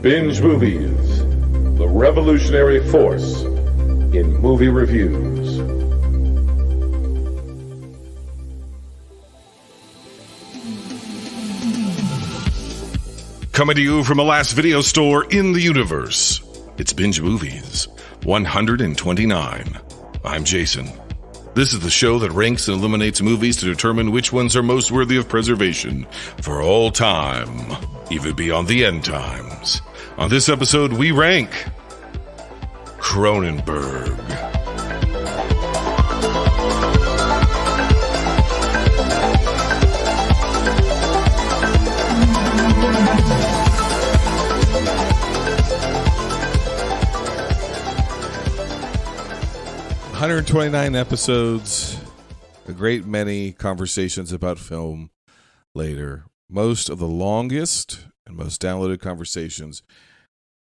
Binge Movies, the revolutionary force in movie reviews. Coming to you from the last video store in the universe, it's Binge Movies 129. I'm Jason. This is the show that ranks and eliminates movies to determine which ones are most worthy of preservation for all time, even beyond the end times. On this episode, we rank Cronenberg. $129 episodes, a great many conversations about film later. Most of the longest and most downloaded conversations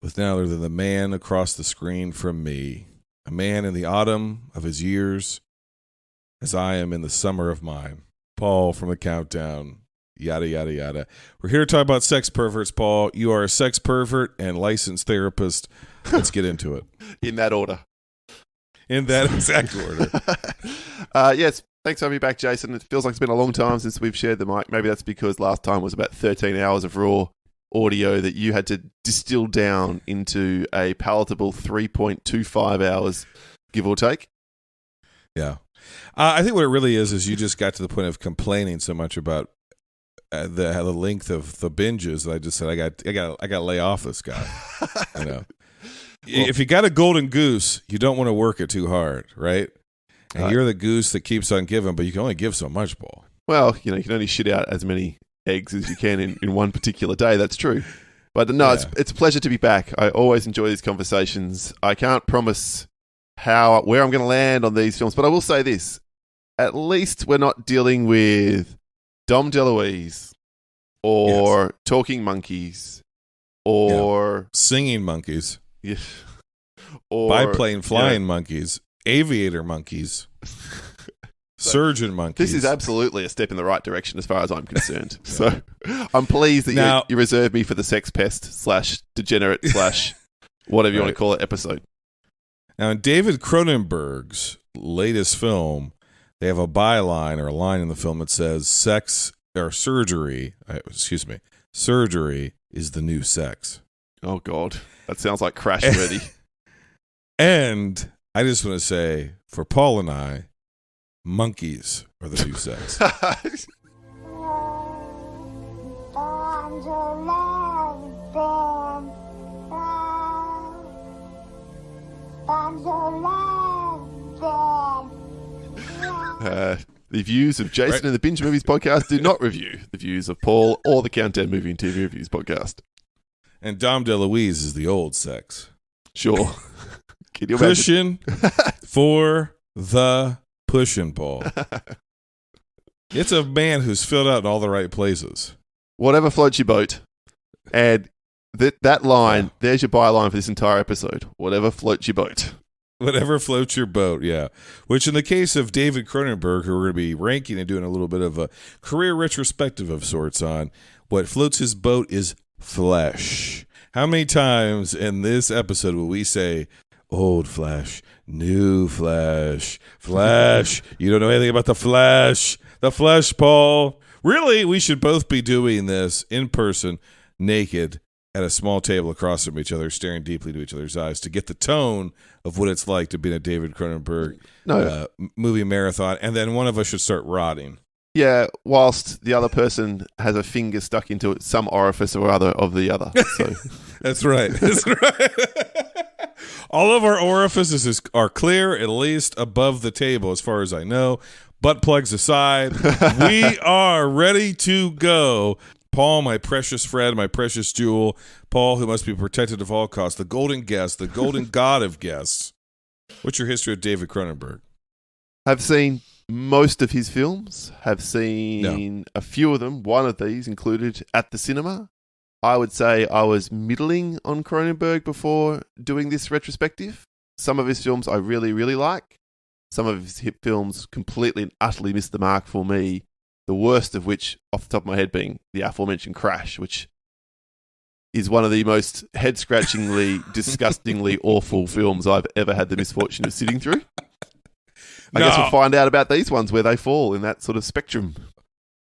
with none other than the man across the screen from me, a man in the autumn of his years, as I am in the summer of mine. Paul from The Countdown, yada, yada, yada. We're here to talk about sex perverts, Paul. You are a sex pervert and licensed therapist. Let's get into it. In that order. In that exact order. Yes, thanks for having me back, Jason. It feels like it's been a long time since we've shared the mic. Maybe that's because last time was about 13 hours of raw audio that you had to distill down into a palatable 3.25 hours, give or take. Yeah. I think what it really is you just got to the point of complaining so much about the length of the binges that I just said, I got to lay off this guy. You know. Well, if you got a golden goose, you don't want to work it too hard, right? And you're the goose that keeps on giving, but you can only give so much, Paul. Well, you can only shit out as many eggs as you can in one particular day. That's true. But no, yeah. It's a pleasure to be back. I always enjoy these conversations. I can't promise where I'm going to land on these films, but I will say this. At least we're not dealing with Dom DeLuise or talking monkeys or singing monkeys. Yeah. Or biplane flying monkeys, aviator monkeys, surgeon monkeys. This is absolutely a step in the right direction as far as I'm concerned. So I'm pleased that you reserved me for the sex pest / degenerate / whatever you want to call it episode. Now, in David Cronenberg's latest film, they have a byline or a line in the film that says surgery is the new sex. Oh, God. That sounds like crash ready. And I just want to say, for Paul and I, monkeys are the new sex. The views of Jason and the Binge Movies podcast do not review the views of Paul or the Countdown Movie and TV Reviews podcast. And Dom DeLuise is the old sex. Sure. Can you Cushion for the pushing, Paul. It's a man who's filled out in all the right places. Whatever floats your boat. And that line, there's your byline for this entire episode. Whatever floats your boat. Whatever floats your boat, yeah. Which in the case of David Cronenberg, who we're going to be ranking and doing a little bit of a career retrospective of sorts on, what floats his boat is flesh. How many times in this episode will we say, old flesh, new flesh, flesh? You don't know anything about the flesh. The flesh, Paul. Really, we should both be doing this in person, naked, at a small table across from each other, staring deeply into each other's eyes to get the tone of what it's like to be in a David Cronenberg movie marathon. And then one of us should start rotting. Yeah, whilst the other person has a finger stuck into some orifice or other of the other. So. That's right. That's right. All of our orifices are clear, at least above the table, as far as I know. Butt plugs aside, we are ready to go. Paul, my precious friend, my precious jewel. Paul, who must be protected at all costs. The golden guest, the golden god of guests. What's your history of David Cronenberg? I've seen most of his films, have seen a few of them, one of these included at the cinema. I would say I was middling on Cronenberg before doing this retrospective. Some of his films I really, really like. Some of his hit films completely and utterly missed the mark for me. The worst of which, off the top of my head, being the aforementioned Crash, which is one of the most head-scratchingly, disgustingly awful films I've ever had the misfortune of sitting through. I guess we'll find out about these ones where they fall in that sort of spectrum.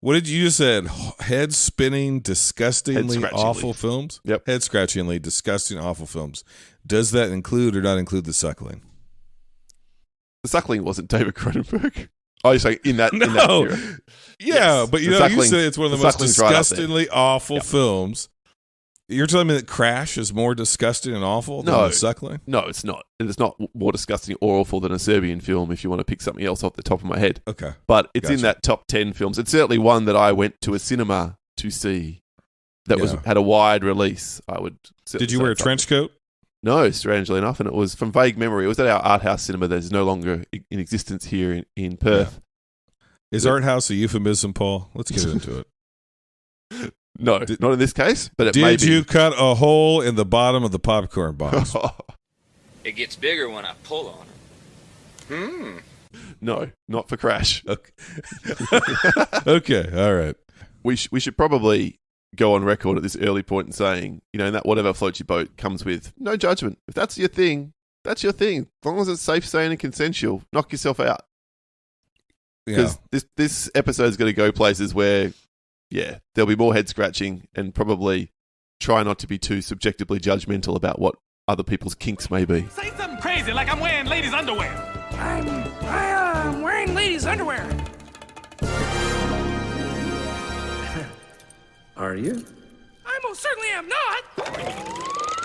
What did you just said? Head-spinning, disgustingly awful films? Yep. Head-scratchingly, disgusting, awful films. Does that include or not include The Suckling? The Suckling wasn't David Cronenberg. Oh, you're saying in that era. Yeah, Yes. but you said it's one of the most Suckling's right up there. disgustingly awful films. You're telling me that Crash is more disgusting and awful than The Suckling? No, it's not. It's not more disgusting or awful than a Serbian film if you want to pick something else off the top of my head. Okay. But it's in that top 10 films. It's certainly one that I went to a cinema to see that had a wide release. I would. Did you wear a trench coat? No, strangely enough. And it was, from vague memory, it was at our art house cinema that is no longer in existence here in Perth. Yeah. Is art house a euphemism, Paul? Let's get into it. No, not in this case, but it may be. Did you cut a hole in the bottom of the popcorn box? It gets bigger when I pull on it. No, not for Crash. Okay. Okay, all right. We should probably go on record at this early point in saying, in that whatever floats your boat comes with no judgment. If that's your thing, that's your thing. As long as it's safe, sane, and consensual, knock yourself out. Because this episode is going to go places where, there'll be more head scratching and probably try not to be too subjectively judgmental about what other people's kinks may be. Say something crazy like I'm wearing ladies' underwear. I'm wearing ladies' underwear. Are you? I most certainly am not.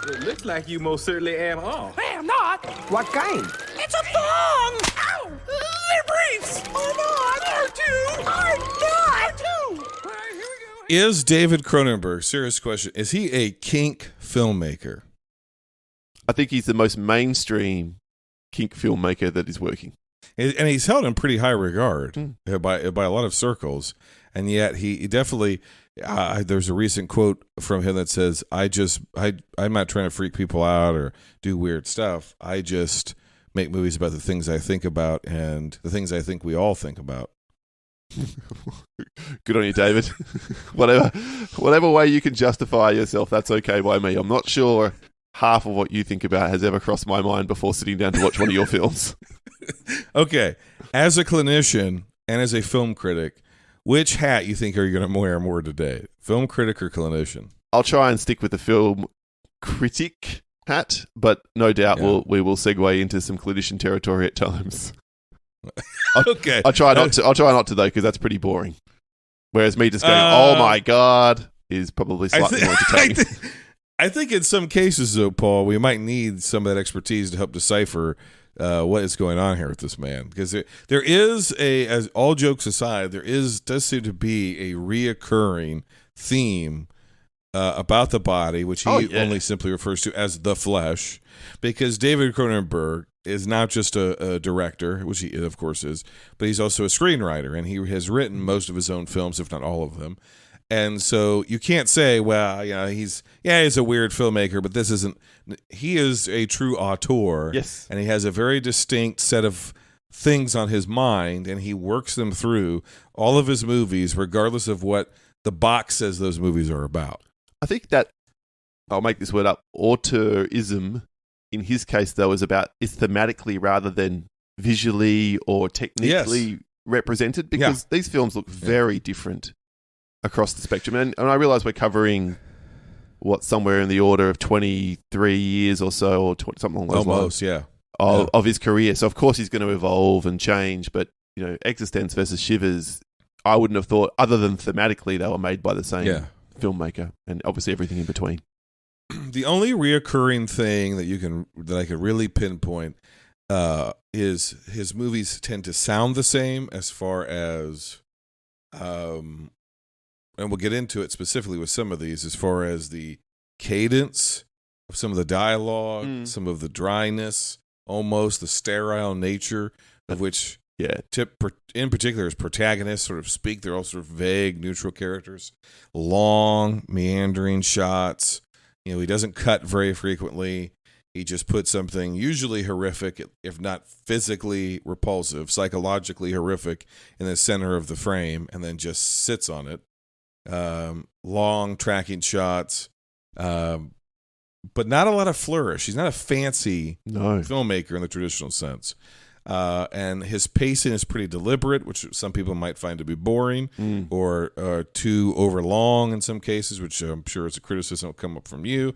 It looks like you most certainly am all. I am not. What kind? It's a thong. Ow! They're briefs. Are not. Are too. Are not. Are too. All right, here we go. Is David Cronenberg, serious question, is he a kink filmmaker? I think he's the most mainstream kink filmmaker that is working. And he's held in pretty high regard by a lot of circles. And yet he definitely, there's a recent quote from him that says, I'm not trying to freak people out or do weird stuff. I just make movies about the things I think about and the things I think we all think about. Good on you, David. whatever way you can justify yourself, that's okay by me. I'm not sure half of what you think about has ever crossed my mind before sitting down to watch one of your films. Okay. As a clinician and as a film critic, which hat you think are you going to wear more today? Film critic or clinician? I'll try and stick with the film critic hat, but no doubt we will segue into some clinician territory at times. Okay. I'll try not to though, because that's pretty boring. Whereas me just going, oh my God, is probably slightly more entertaining. I think in some cases, though, Paul, we might need some of that expertise to help decipher what is going on here with this man. Because there is as all jokes aside, does seem to be a reoccurring theme about the body, which he only simply refers to as the flesh. Because David Cronenberg is not just a director, which he of course is, but he's also a screenwriter, and he has written most of his own films, if not all of them. And so you can't say, well, he's a weird filmmaker, but this isn't. He is a true auteur. Yes. And he has a very distinct set of things on his mind, and he works them through all of his movies, regardless of what the box says those movies are about. I think that, I'll make this word up, auteurism, in his case, though, is thematically rather than visually or technically represented, because these films look very different across the spectrum. And I realize we're covering somewhere in the order of 23 years or so, or something along those lines. Of his career. So of course he's going to evolve and change, but eXistenz versus Shivers, I wouldn't have thought, other than thematically, they were made by the same filmmaker, and obviously everything in between. The only reoccurring thing that I could really pinpoint is his movies tend to sound the same as far as and we'll get into it specifically with some of these, as far as the cadence of some of the dialogue, some of the dryness, almost the sterile nature of which, in particular, his protagonists sort of speak. They're all sort of vague, neutral characters. Long, meandering shots. He doesn't cut very frequently. He just puts something usually horrific, if not physically repulsive, psychologically horrific, in the center of the frame, and then just sits on it. Long tracking shots, but not a lot of flourish. He's not a fancy No. filmmaker in the traditional sense. And his pacing is pretty deliberate, which some people might find to be boring or too overlong in some cases, which I'm sure is a criticism will come up from you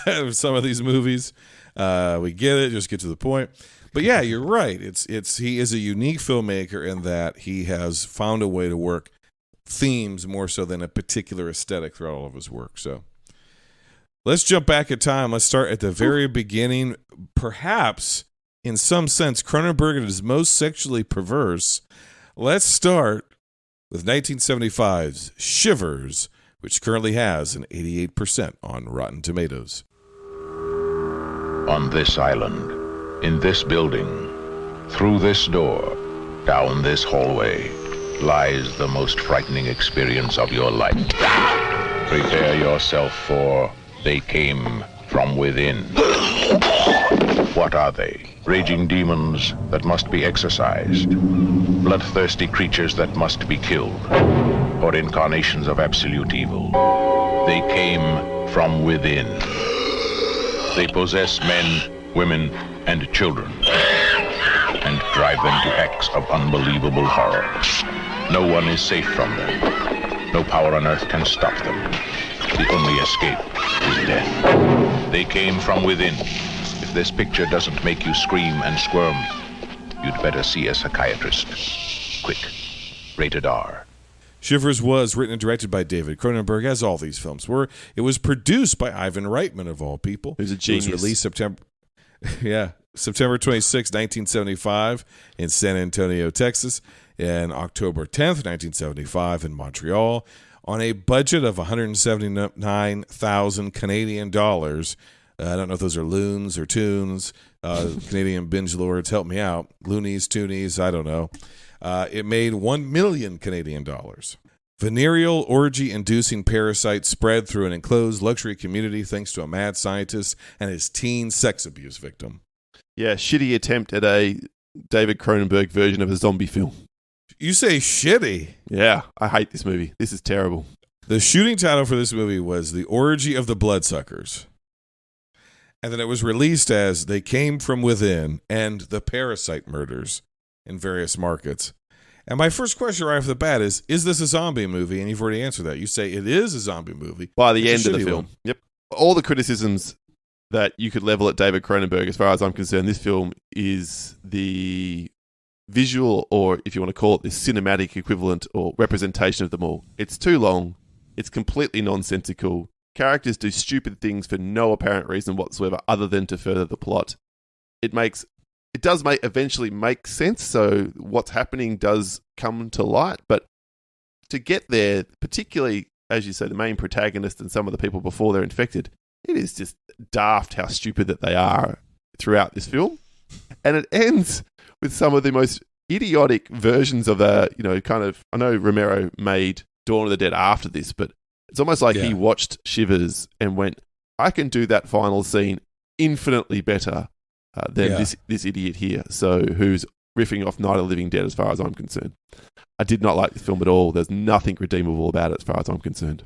of some of these movies. We get it, just get to the point. But yeah, you're right. He is a unique filmmaker in that he has found a way to work themes more so than a particular aesthetic throughout all of his work. So let's jump back in time. Let's start at the very beginning. Perhaps, in some sense, Cronenberg at his most sexually perverse. Let's start with 1975's Shivers, which currently has an 88% on Rotten Tomatoes. On this island, in this building, through this door, down this hallway, lies the most frightening experience of your life. Prepare yourself for They Came From Within. What are they? Raging demons that must be exorcised, bloodthirsty creatures that must be killed, or incarnations of absolute evil. They came from within. They possess men, women, and children, and drive them to acts of unbelievable horror. No one is safe from them. No power on earth can stop them. The only escape is death. They came from within. If this picture doesn't make you scream and squirm, you'd better see a psychiatrist. Quick. Rated R. Shivers was written and directed by David Cronenberg, as all these films were. It was produced by Ivan Reitman, of all people. Who's a genius. It was released September 26, 1975 in San Antonio, Texas, and October 10th, 1975 in Montreal, on a budget of 179,000 Canadian dollars. I don't know if those are loons or tunes. Canadian binge lords, help me out. Loonies, toonies, I don't know. It made 1 million Canadian dollars. Venereal orgy-inducing parasites spread through an enclosed luxury community thanks to a mad scientist and his teen sex abuse victim. Yeah, shitty attempt at a David Cronenberg version of a zombie film. You say shitty? Yeah, I hate this movie. This is terrible. The shooting title for this movie was The Orgy of the Bloodsuckers. And then it was released as They Came From Within and The Parasite Murders in various markets. And my first question right off the bat is this a zombie movie? And you've already answered that. You say it is a zombie movie. By the end of the shitty film. one. Yep. All the criticisms that you could level at David Cronenberg, as far as I'm concerned, this film is the visual, or if you want to call it, the cinematic equivalent or representation of them all. It's too long. It's completely nonsensical. Characters do stupid things for no apparent reason whatsoever other than to further the plot. It does eventually make sense, so what's happening does come to light, but to get there, particularly, as you say, the main protagonist and some of the people before they're infected, it is just daft how stupid that they are throughout this film. And it ends with some of the most idiotic versions of I know Romero made Dawn of the Dead after this, but it's almost like he watched Shivers and went, I can do that final scene infinitely better than this idiot here. So who's riffing off Night of the Living Dead as far as I'm concerned. I did not like this film at all. There's nothing redeemable about it as far as I'm concerned.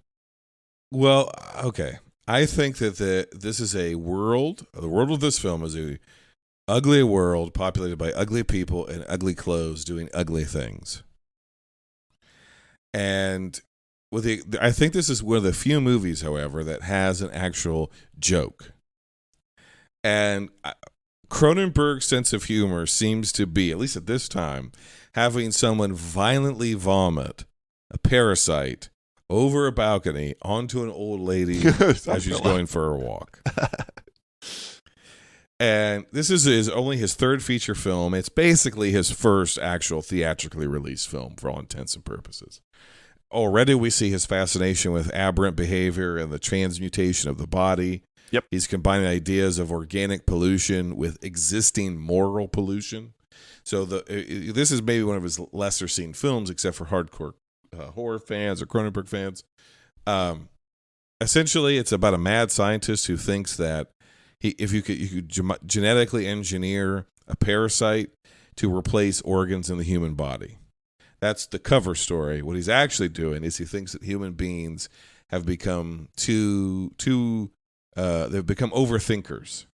Well, okay. I think that this is the world of this film is a ugly world populated by ugly people in ugly clothes doing ugly things. And I think this is one of the few movies, however, that has an actual joke. And Cronenberg's sense of humor seems to be, at least at this time, having someone violently vomit a parasite over a balcony onto an old lady as she's going for a walk. And this is only his third feature film. It's basically his first actual theatrically released film for all intents and purposes. Already we see his fascination with aberrant behavior and the transmutation of the body. Yep. He's combining ideas of organic pollution with existing moral pollution. So this is maybe one of his lesser seen films, except for hardcore horror fans or Cronenberg fans. Essentially, it's about a mad scientist who thinks that if you could genetically engineer a parasite to replace organs in the human body. That's the cover story. What he's actually doing is he thinks that human beings have become they've become overthinkers,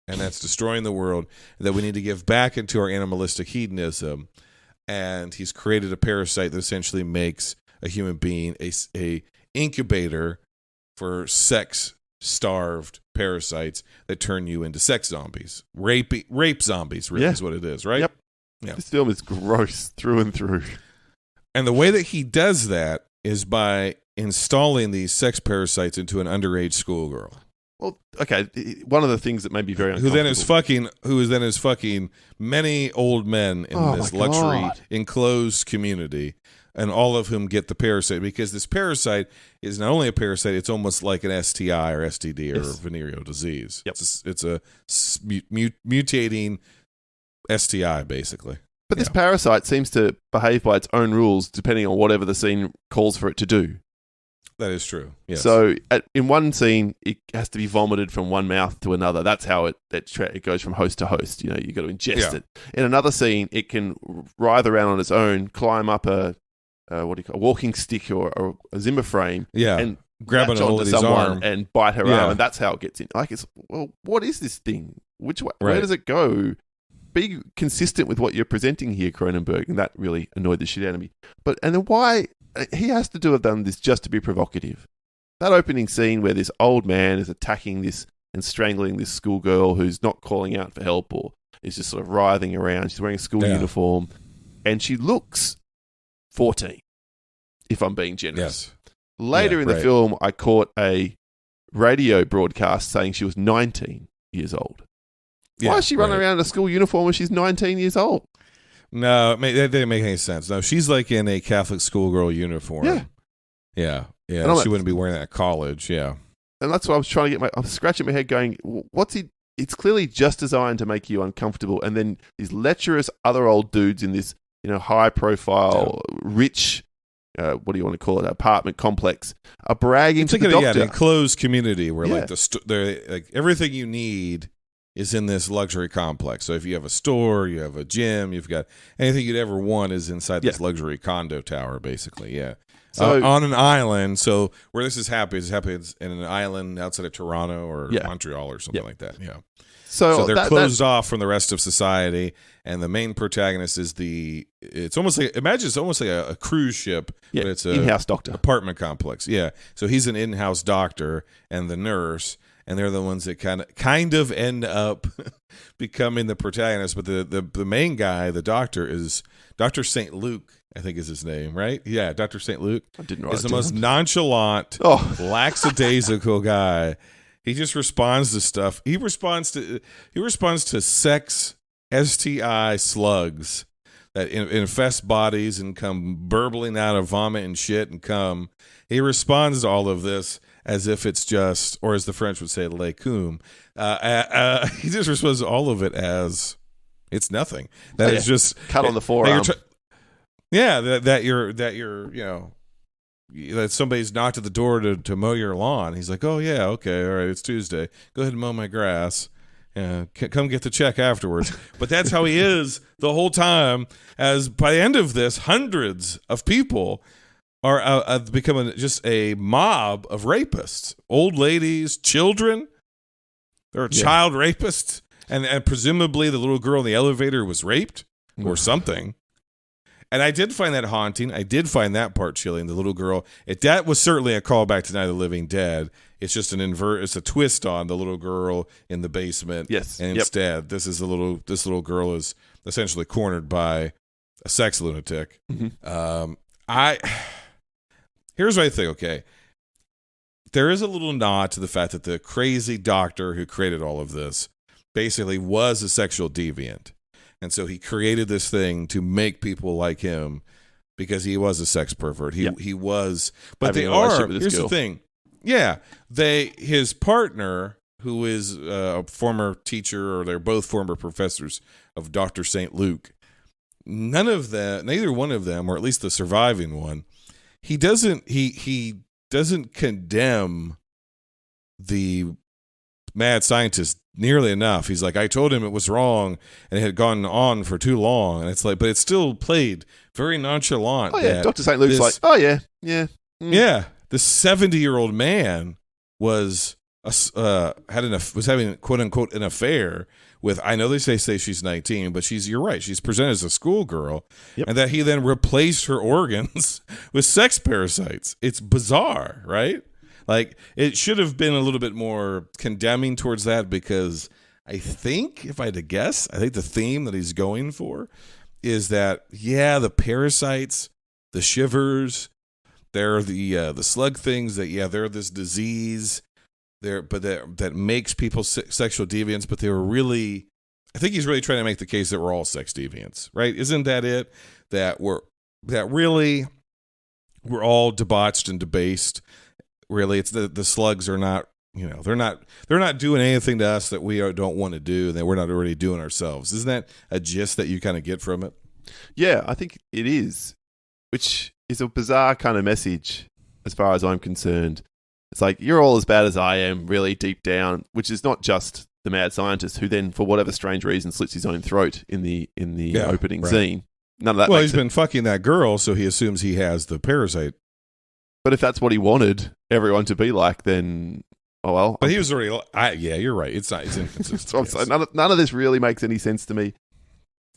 and that's destroying the world, that we need to give back into our animalistic hedonism. And he's created a parasite that essentially makes a human being a incubator for sex-starved parasites that turn you into sex zombies. Rape zombies, really, is what it is, right? Yep. Yeah. This film is gross through and through. And the way that he does that is by installing these sex parasites into an underage schoolgirl. Well, okay, one of the things that made me very Who uncomfortable... then is fucking many old men in this luxury enclosed community, and all of whom get the parasite, because this parasite is not only a parasite, it's almost like an STI or STD or venereal disease. Yep. It's a mutating STI, basically. But this parasite seems to behave by its own rules depending on whatever the scene calls for it to do. That is true. Yes. So in one scene, it has to be vomited from one mouth to another. That's how it goes from host to host. You know, you got to ingest it. In another scene, it can writhe around on its own, climb up a walking stick or a Zimmer frame, and grab an old lady's arm and bite her arm, and that's how it gets in. Like, what is this thing? Which way? Where does it go? Be consistent with what you're presenting here, Cronenberg, and that really annoyed the shit out of me. And then why? He has to have done this just to be provocative. That opening scene where this old man is attacking this and strangling this schoolgirl who's not calling out for help or is just sort of writhing around. She's wearing a school uniform and she looks 14, if I'm being generous. Yes. Later in the film, I caught a radio broadcast saying she was 19 years old. Why is she running around in a school uniform when she's 19 years old? No, that didn't make any sense. No, she's like in a Catholic schoolgirl uniform. Yeah. She wouldn't be wearing that at college. Yeah, and that's what I was trying to get. I'm scratching my head, going, "What's he?" It's clearly just designed to make you uncomfortable, and then these lecherous other old dudes in this, high-profile, rich, what do you want to call it, apartment complex, are bragging to the doctor. An enclosed community where like everything you need is in this luxury complex. So if you have a store, you have a gym, you've got anything you'd ever want is inside this luxury condo tower, basically. Yeah. So on an island. So where this is happening in an island outside of Toronto or Montreal or something like that. Yeah. So they're closed off from the rest of society, and the main protagonist is it's almost like a cruise ship, but it's a in-house doctor apartment complex. Yeah. So he's an in-house doctor and the nurse, and they're the ones that kind of end up becoming the protagonist. But the main guy, the doctor, is Dr. St. Luke, I think is his name, right? Yeah, Dr. St. Luke is the most nonchalant, lackadaisical guy. He just responds to stuff. He responds to sex STI slugs that infest bodies and come burbling out of vomit and shit and cum. He responds to all of this as if it's just, or as the French would say, le cum. He just responds to all of it as it's nothing. That is just cut on the forearm. That somebody's knocked at the door to mow your lawn. He's like, oh yeah, okay, all right, it's Tuesday. Go ahead and mow my grass. Come get the check afterwards. But that's how he is the whole time. As by the end of this, hundreds of people are becoming just a mob of rapists, old ladies, children. There are child rapists, and presumably the little girl in the elevator was raped or something. And I did find that haunting. I did find that part chilling. The little girl. That was certainly a callback to Night of the Living Dead. It's just it's a twist on the little girl in the basement. Yes. And instead, this little girl is essentially cornered by a sex lunatic. Mm-hmm. Here's what I think, okay. There is a little nod to the fact that the crazy doctor who created all of this basically was a sexual deviant. And so he created this thing to make people like him because he was a sex pervert. He was, but they are, here's the thing. Yeah. His partner, who is a former teacher, or they're both former professors of Dr. St. Luke, neither one of them, or at least the surviving one, he doesn't condemn the mad scientist nearly enough. He's like, I told him it was wrong and it had gone on for too long. And it's like, but it's still played very nonchalant. Oh yeah, Dr. St. Luke's like, oh yeah. Yeah. this 70-year-old man was having quote unquote an affair with, I know they say she's 19, but you're right, she's presented as a schoolgirl, and that he then replaced her organs with sex parasites. It's bizarre, right? Like, it should have been a little bit more condemning towards that, because I think, if I had to guess, I think the theme that he's going for is that, the parasites, the shivers, they're the slug things that, they're this disease that makes people sexual deviants, but they were really, I think he's really trying to make the case that we're all sex deviants, right? Isn't that it? That we're all debauched and debased. Really, it's the slugs are not, they're not doing anything to us that we don't want to do, that we're not already doing ourselves. Isn't that a gist that you kind of get from it? Yeah, I think it is, which is a bizarre kind of message as far as I'm concerned. It's like, you're all as bad as I am, really, deep down, which is not just the mad scientist who then, for whatever strange reason, slits his own throat in the opening scene. None of that. Well, he's been fucking that girl, so he assumes he has the parasite. But if that's what he wanted everyone to be like, then, oh well. But he was already. You're right. It's inconsistent. So none of this really makes any sense to me.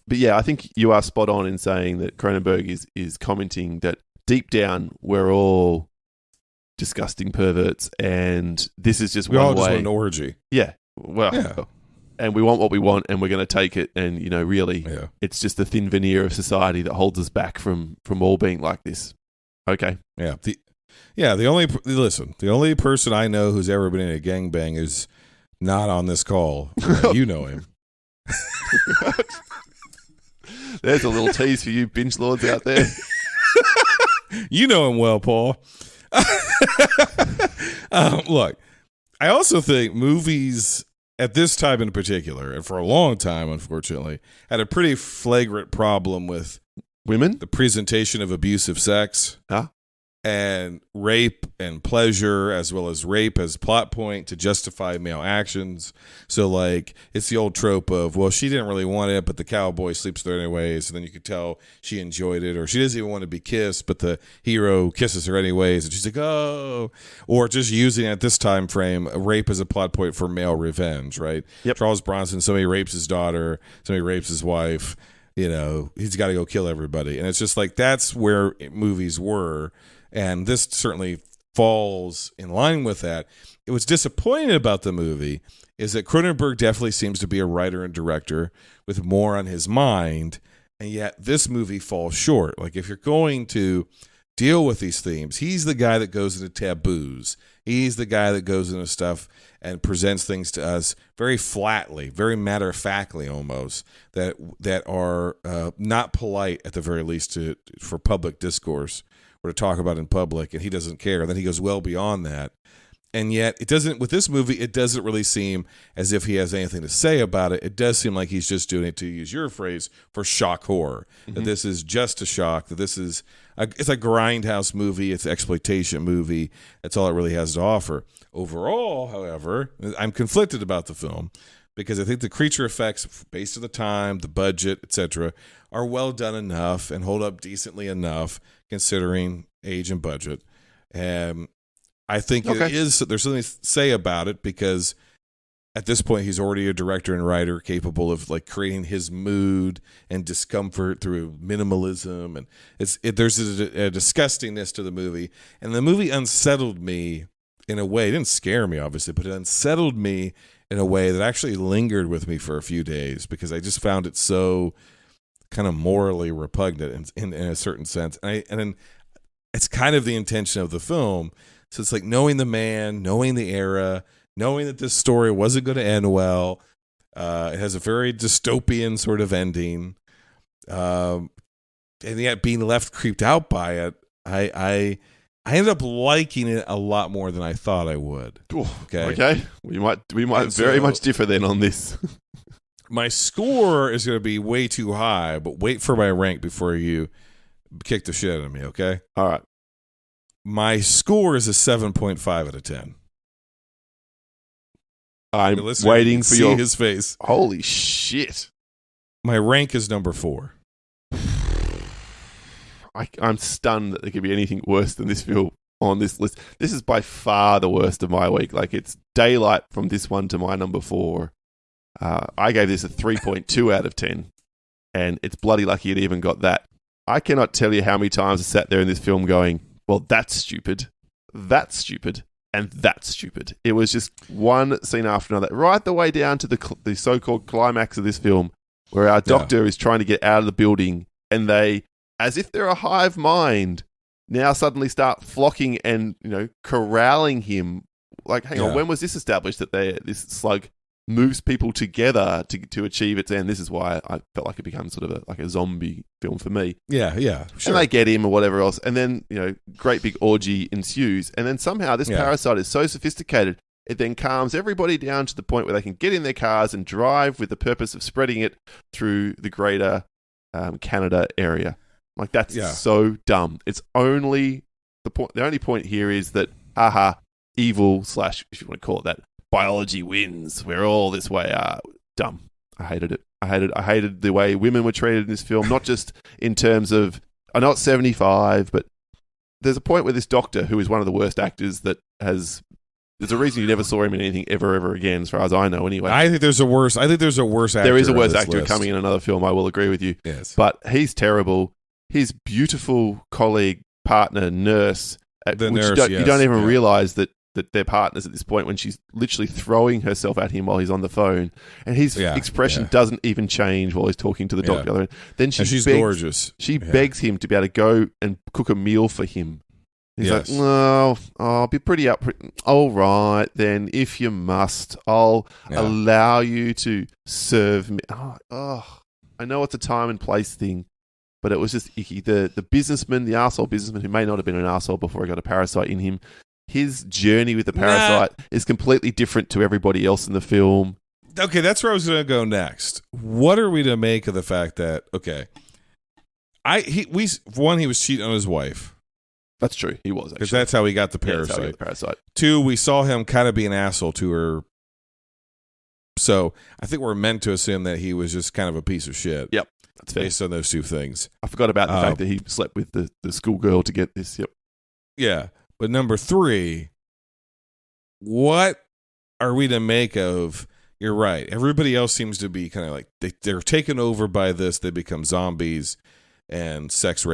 But yeah, I think you are spot on in saying that Cronenberg is commenting that deep down we're all disgusting perverts, and this is just we one all way. just want an orgy. Yeah, well, and we want what we want, and we're going to take it. And really, it's just the thin veneer of society that holds us back from all being like this. Okay. Yeah. The only person I know who's ever been in a gangbang is not on this call. You know him. There's a little tease for you binge lords out there. You know him well, Paul. Look, I also think movies at this time in particular, and for a long time, unfortunately, had a pretty flagrant problem with women, the presentation of abusive sex, and rape and pleasure, as well as rape as plot point to justify male actions. So, like, it's the old trope of, well, she didn't really want it, but the cowboy sleeps there anyways, so then you could tell she enjoyed it, or she doesn't even want to be kissed, but the hero kisses her anyways, and she's like, oh, or just using at this time frame rape as a plot point for male revenge, right? Yep. Charles Bronson, somebody rapes his daughter, somebody rapes his wife, he's got to go kill everybody, and it's just like, that's where movies were. And this certainly falls in line with that. It was disappointing about the movie is that Cronenberg definitely seems to be a writer and director with more on his mind, and yet this movie falls short. Like, if you're going to deal with these themes, he's the guy that goes into taboos. He's the guy that goes into stuff and presents things to us very flatly, very matter-of-factly almost, that are not polite at the very least for public discourse, or to talk about in public, and he doesn't care. And then he goes well beyond that. And yet, it doesn't, with this movie, it doesn't really seem as if he has anything to say about it. It does seem like he's just doing it, to use your phrase, for shock horror. Mm-hmm. That this is just a shock, that this is, it's a grindhouse movie, it's an exploitation movie. That's all it really has to offer. Overall, however, I'm conflicted about the film, because I think the creature effects, based on the time, the budget, etc., are well done enough and hold up decently enough, considering age and budget. I think there's something to say about it, because at this point he's already a director and writer capable of like creating his mood and discomfort through minimalism, and there's a disgustingness to the movie, and the movie unsettled me in a way. It didn't scare me, obviously, but it unsettled me in a way that actually lingered with me for a few days, because I just found it so kind of morally repugnant in a certain sense. And then it's kind of the intention of the film. So it's like knowing the man, knowing the era, knowing that this story wasn't going to end well. It has a very dystopian sort of ending. And yet being left creeped out by it, I ended up liking it a lot more than I thought I would. Okay. We might very much differ then on this. My score is going to be way too high, but wait for my rank before you kick the shit out of me, okay? All right. My score is a 7.5 out of 10. I'm waiting for see his face. Holy shit. My rank is number 4. I'm stunned that there could be anything worse than this film. on this list. This is by far the worst of my week. Like, it's daylight from this one to my number 4. I gave this a 3.2 out of 10, and it's bloody lucky it even got that. I cannot tell you how many times I sat there in this film going, well, that's stupid, and that's stupid. It was just one scene after another, right the way down to the so-called climax of this film, where our doctor is trying to get out of the building, and they, as if they're a hive mind, now suddenly start flocking and, corralling him. Like, hang on, when was this established that this slug moves people together to achieve its end? This is why I felt like it becomes sort of like a zombie film for me. Yeah, sure. And they get him or whatever else, and then, great big orgy ensues, and then somehow this parasite is so sophisticated, it then calms everybody down to the point where they can get in their cars and drive with the purpose of spreading it through the greater Canada area. Like, that's so dumb. It's only the point. The only point here is that, evil / if you want to call it that, biology wins. We're all this way. Dumb. I hated it. I hated the way women were treated in this film. Not just in terms of, I know it's 75, but there's a point where this doctor, who is one of the worst actors that has. There's a reason you never saw him in anything ever again, as far as I know. Anyway, I think there's a worse actor. There is a worse actor coming in another film. I will agree with you. Yes, but he's terrible. His beautiful colleague, partner, nurse, you don't even realize that they're partners at this point, when she's literally throwing herself at him while he's on the phone, and his expression doesn't even change while he's talking to the doctor. Then she's gorgeous. She begs him to be able to go and cook a meal for him. He's like, no, I'll be pretty up. All right, then, if you must, I'll allow you to serve me. I know it's a time and place thing, but it was just icky. The businessman, the arsehole businessman, who may not have been an arsehole before he got a parasite in him, his journey with the parasite is completely different to everybody else in the film. Okay, that's where I was going to go next. What are we to make of the fact that, he was cheating on his wife. That's true. He was, because that's how he got the parasite. 2, we saw him kind of be an asshole to her. So I think we're meant to assume that he was just kind of a piece of shit. Yep, that's fair. Based on those 2 things. I forgot about the fact that he slept with the schoolgirl to get this. Yep. Yeah, but number 3, what are we to make of? You're right. Everybody else seems to be kind of like they're taken over by this. They become zombies and sex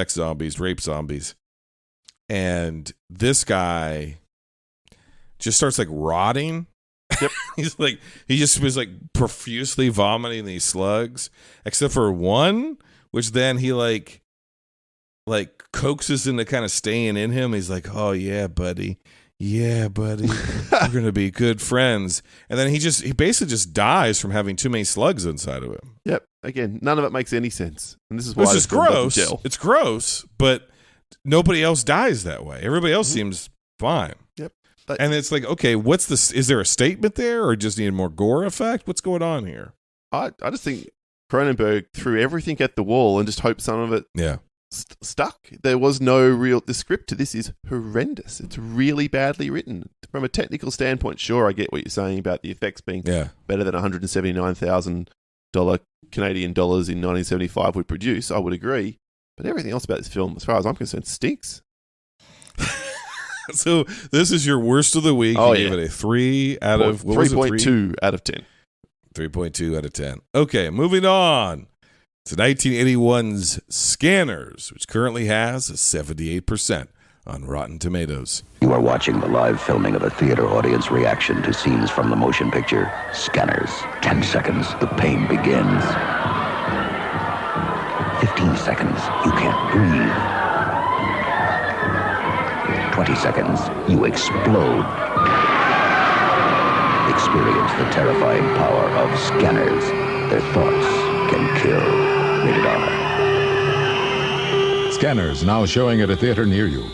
zombies, rape zombies. And this guy just starts like rotting. Yep. he just was like profusely vomiting these slugs, except for one, which then he like coaxes into kind of staying in him. He's like, oh yeah, buddy. We're gonna be good friends. And then he basically just dies from having too many slugs inside of him. Yep. Again, none of it makes any sense. And this is why it's gross. It's gross, but nobody else dies that way. Everybody else seems fine. Yep. And it's like, okay, what's this? Is there a statement there, or just need more gore effect? What's going on here? I just think Cronenberg threw everything at the wall and just hoped some of it stuck. There was the script to this is horrendous. It's really badly written. From a technical standpoint, sure, I get what you're saying about the effects being better than $179,000 Canadian dollars in 1975 would produce. I would agree. But everything else about this film, as far as I'm concerned, stinks. So this is your worst of the week. You gave it a 3 out of 3.2 out of 10. 3.2 out of 10. Okay, moving on to 1981's Scanners, which currently has a 78% on Rotten Tomatoes. You are watching the live filming of a theater audience reaction to scenes from the motion picture Scanners. 10 seconds, the pain begins. 15 seconds, you can't breathe. 20 seconds, you explode. Experience the terrifying power of Scanners. Their thoughts can kill. Rated R. Scanners, now showing at a theater near you.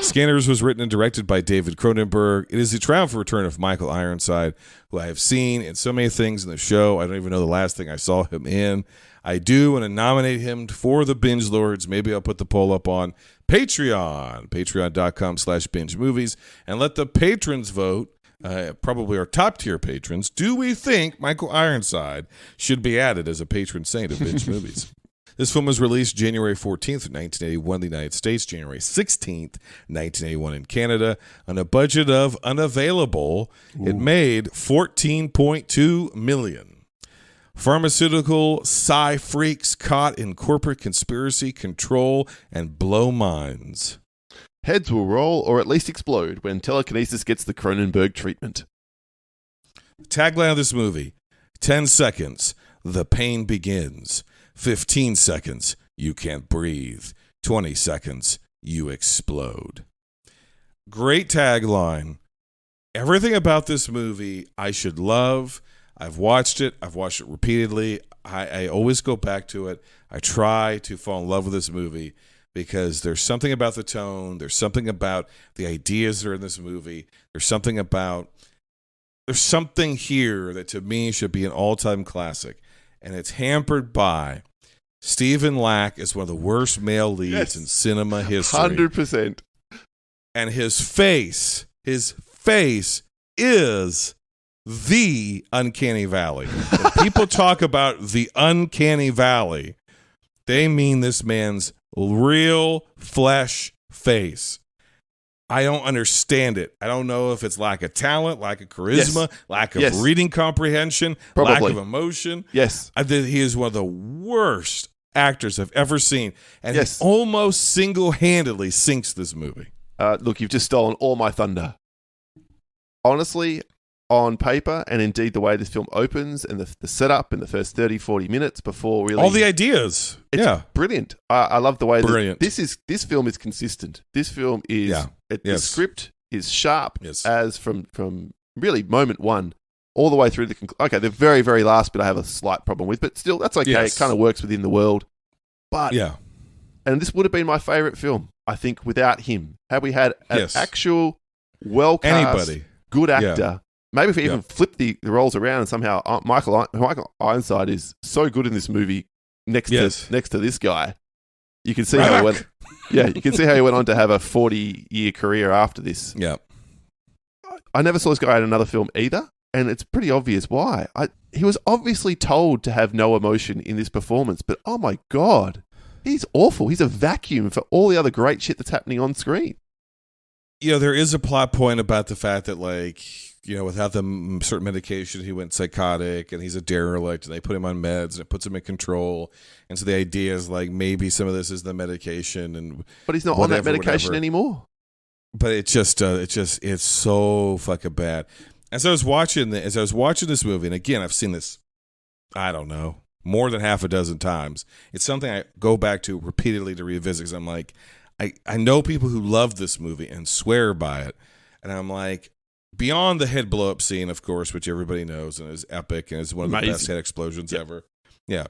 Scanners was written and directed by David Cronenberg. It is the triumphant return of Michael Ironside, who I have seen in so many things in the show. I don't even know the last thing I saw him in. I do want to nominate him for the Binge Lords. Maybe I'll put the poll up on Patreon, patreon.com/binge movies, and let the patrons vote, probably our top tier patrons. Do we think Michael Ironside should be added as a patron saint of Binge Movies? This film was released January 14th, 1981 in the United States, January 16th, 1981 in Canada. On a budget of unavailable, it made $14.2 million. Pharmaceutical freaks caught in corporate conspiracy, control, and blow minds. Heads will roll or at least explode when telekinesis gets the Cronenberg treatment. Tagline of this movie, 10 seconds, the pain begins. 15 seconds, you can't breathe. 20 seconds, you explode. Great tagline. Everything about this movie I should love. I've watched it repeatedly. I always go back to it. I try to fall in love with this movie because there's something about the tone. There's something about the ideas that are in this movie. There's something here that to me should be an all-time classic. And it's hampered by Stephen Lack as one of the worst male leads in cinema history. 100%. And his face is the uncanny valley. When people talk about the uncanny valley, they mean this man's real flesh face. I don't understand it. I don't know if it's lack of talent, lack of charisma, lack of reading comprehension, lack of emotion. Yes. I think he is one of the worst actors I've ever seen. And he almost single-handedly sinks this movie. Look, you've just stolen all my thunder. Honestly, on paper, and indeed the way this film opens and the setup in the first 30, 40 minutes before really... all the ideas. It's brilliant. I love the way that this film is consistent. This film is... The script is sharp as from really moment one all the way through the... Okay, the very, very last bit I have a slight problem with, but still, that's okay. It kind of works within the world. But... yeah. And this would have been my favourite film, I think, without him. Had we had an actual well-cast, good actor... Maybe if we even flip the roles around and somehow Michael Ironside is so good in this movie next to this guy, you can see how he went. Yeah, you can see how he went on to have a 40-year career after this. Yeah, I never saw this guy in another film either, and it's pretty obvious why. He was obviously told to have no emotion in this performance, but oh my god, he's awful. He's a vacuum for all the other great shit that's happening on screen. You know, there is a plot point about the fact that, like, you know, without the certain medication, he went psychotic and he's a derelict and they put him on meds and it puts him in control. And so the idea is like maybe some of this is the medication but he's not on that medication anymore. But it's so fucking bad. As I was watching this movie, and again, I've seen this, I don't know, more than half a dozen times. It's something I go back to repeatedly to revisit because I'm like, I know people who love this movie and swear by it. And I'm like, beyond the head blow up scene, of course, which everybody knows and is epic and is one of the best head explosions ever. Yeah.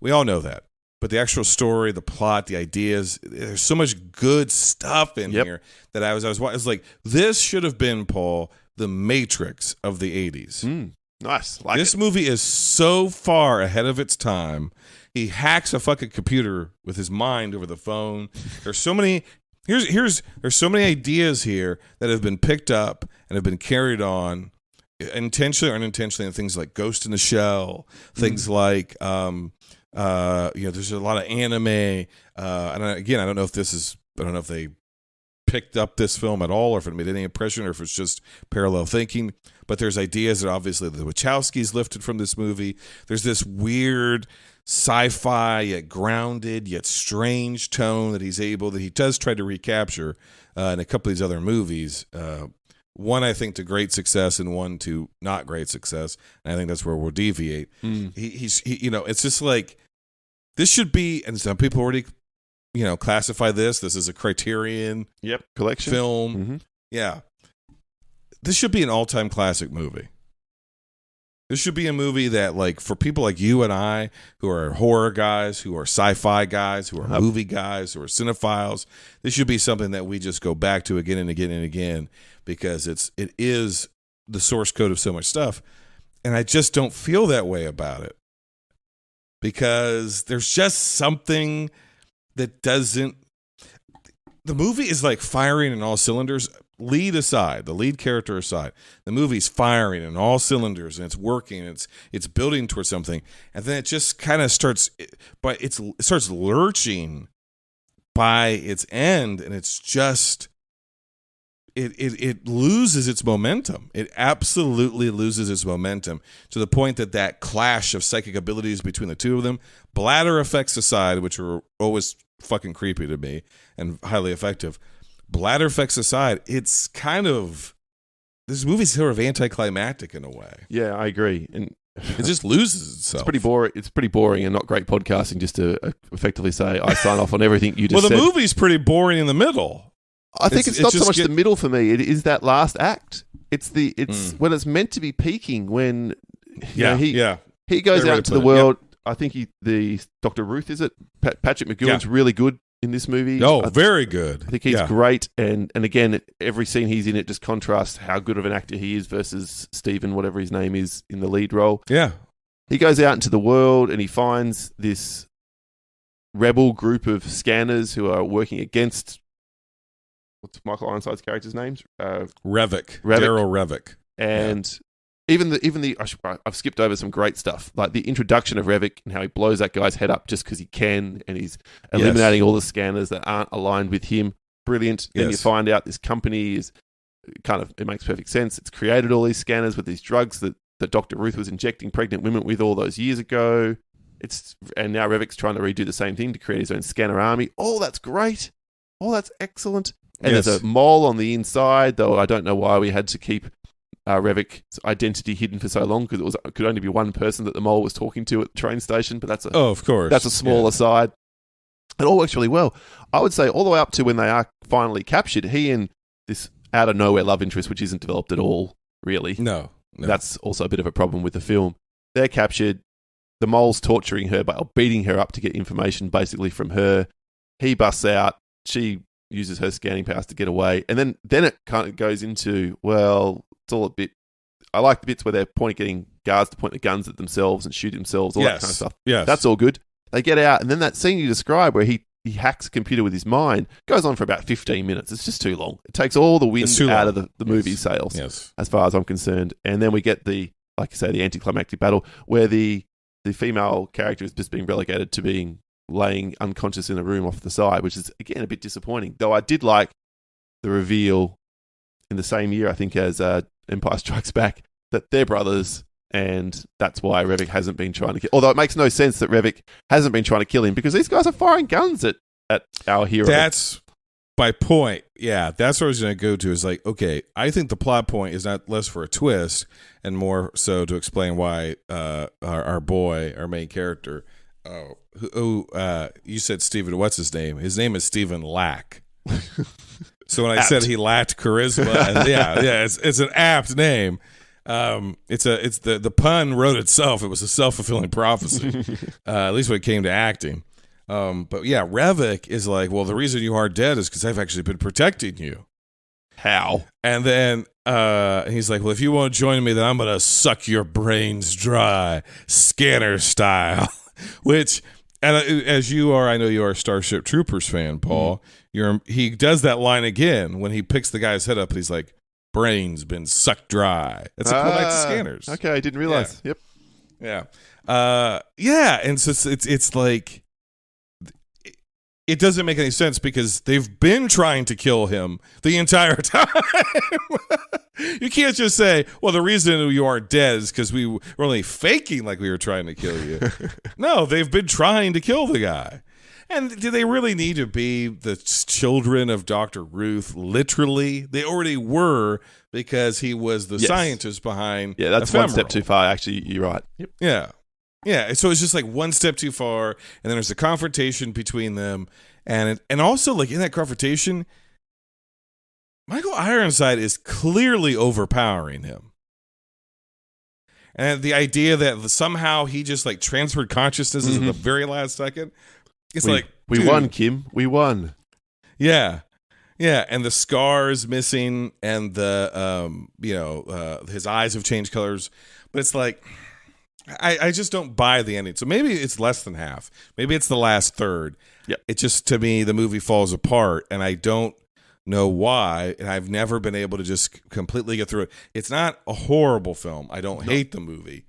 We all know that. But the actual story, the plot, the ideas, there's so much good stuff in here that I was like, this should have been, Paul, the Matrix of the 80s. Nice. This movie is so far ahead of its time. He hacks a fucking computer with his mind over the phone. There's so many there's so many ideas here that have been picked up and have been carried on intentionally or unintentionally, and things like Ghost in the Shell, things like there's a lot of anime. And I don't know if they picked up this film at all, or if it made any impression, or if it's just parallel thinking. But there's ideas that obviously the Wachowskis lifted from this movie. There's this weird sci-fi yet grounded yet strange tone that he does try to recapture in a couple of these other movies. One, I think, to great success, and one to not great success. And I think that's where we'll deviate. It's just like, this should be, and some people already, classify this as a Criterion collection film. Mm-hmm. Yeah. This should be an all-time classic movie. This should be a movie that, like, for people like you and I, who are horror guys, who are sci-fi guys, who are movie guys, who are cinephiles, this should be something that we just go back to again and again and again, because it is the source code of so much stuff. And I just don't feel that way about it, because there's just something that doesn't... The movie is like firing in all cylinders. lead aside, the lead character aside, the movie's firing in all cylinders and it's working, it's building towards something, and then it just kind of starts, but it starts lurching by its end, and it's just it loses its momentum. It absolutely loses its momentum to the point that clash of psychic abilities between the two of them, bladder effects aside, which are always fucking creepy to me and highly effective. Bladder effects aside, it's kind of, this movie's sort of anticlimactic in a way. Yeah, I agree. And it just loses itself. It's pretty boring and not great podcasting just to effectively say I sign off on everything you just said. Well, the movie's pretty boring in the middle. I think it's not so much the middle for me. It is that last act. It's when it's meant to be peaking, when he goes out into the world. Yep. I think the Dr. Ruth, is it? Patrick McGowan's really good in this movie. Oh, very good. I think he's great. And again, every scene he's in, it just contrasts how good of an actor he is versus Stephen, whatever his name is, in the lead role. Yeah. He goes out into the world and he finds this rebel group of scanners who are working against, what's Michael Ironside's character's name? Revok. Daryl Revok. And even the I've skipped over some great stuff, like the introduction of Revok and how he blows that guy's head up just because he can, and he's eliminating all the scanners that aren't aligned with him. Brilliant. Then you find out this company is it makes perfect sense. It's created all these scanners with these drugs that Dr. Ruth was injecting pregnant women with all those years ago. And now Revok's trying to redo the same thing to create his own scanner army. Oh, that's great. Oh, that's excellent. And there's a mole on the inside, though I don't know why we had to keep Revok's identity hidden for so long, because it could only be one person that the mole was talking to at the train station. But that's of course, that's a small aside. It all works really well. I would say all the way up to when they are finally captured. He and this out of nowhere love interest, which isn't developed at all, really. No. That's also a bit of a problem with the film. They're captured. The mole's torturing her or beating her up to get information basically from her. He busts out. She uses her scanning powers to get away. And then it kind of goes into, well, it's all a bit... I like the bits where they're getting guards to point the guns at themselves and shoot themselves, all that kind of stuff. Yes. That's all good. They get out, and then that scene you describe where he hacks a computer with his mind goes on for about 15 minutes. It's just too long. It takes all the wind out of the movie sales, as far as I'm concerned. And then we get the anticlimactic battle where the female character is just being relegated to laying unconscious in a room off the side, which is, again, a bit disappointing. Though I did like the reveal in the same year, I think, as Empire Strikes Back, that they're brothers, and that's why Revok hasn't been trying to kill. Although it makes no sense that Revok hasn't been trying to kill him, because these guys are firing guns at our hero. That's my point. Yeah, that's what I was going to go to, is like, okay, I think the plot point is not less for a twist and more so to explain why our main character, you said Stephen, what's his name? His name is Stephen Lack. So when I said he lacked charisma, it's an apt name. It's the pun wrote itself. It was a self-fulfilling prophecy, at least when it came to acting. But yeah, Revok is like, well, the reason you are dead is because I've actually been protecting you. How? And then he's like, well, if you won't join me, then I'm gonna suck your brains dry, scanner style. Which, and as you are, I know you are a Starship Troopers fan, Paul. He does that line again when he picks the guy's head up, and he's like, brain's been sucked dry. It's a callback to Scanners. Okay, I didn't realize. Yeah. Yep. Yeah. And so it's like, it doesn't make any sense because they've been trying to kill him the entire time. You can't just say, well, the reason you are dead is because we were only faking like we were trying to kill you. No, they've been trying to kill the guy. And do they really need to be the children of Dr. Ruth? Literally, they already were, because he was the scientist behind. Yeah, that's Ephemeral. one step too far. Actually, you're right. Yep. Yeah. So it's just like one step too far, and then there's a confrontation between them, and also like in that confrontation, Michael Ironside is clearly overpowering him. And the idea that somehow he just like transferred consciousness at the very last second. It's we won, Kim. We won. Yeah. And the scar's missing, and the his eyes have changed colors. But it's like, I just don't buy the ending. So maybe it's less than half. Maybe it's the last third. Yeah. It just, to me, the movie falls apart, and I don't know why, and I've never been able to just completely get through it. It's not a horrible film. I don't hate the movie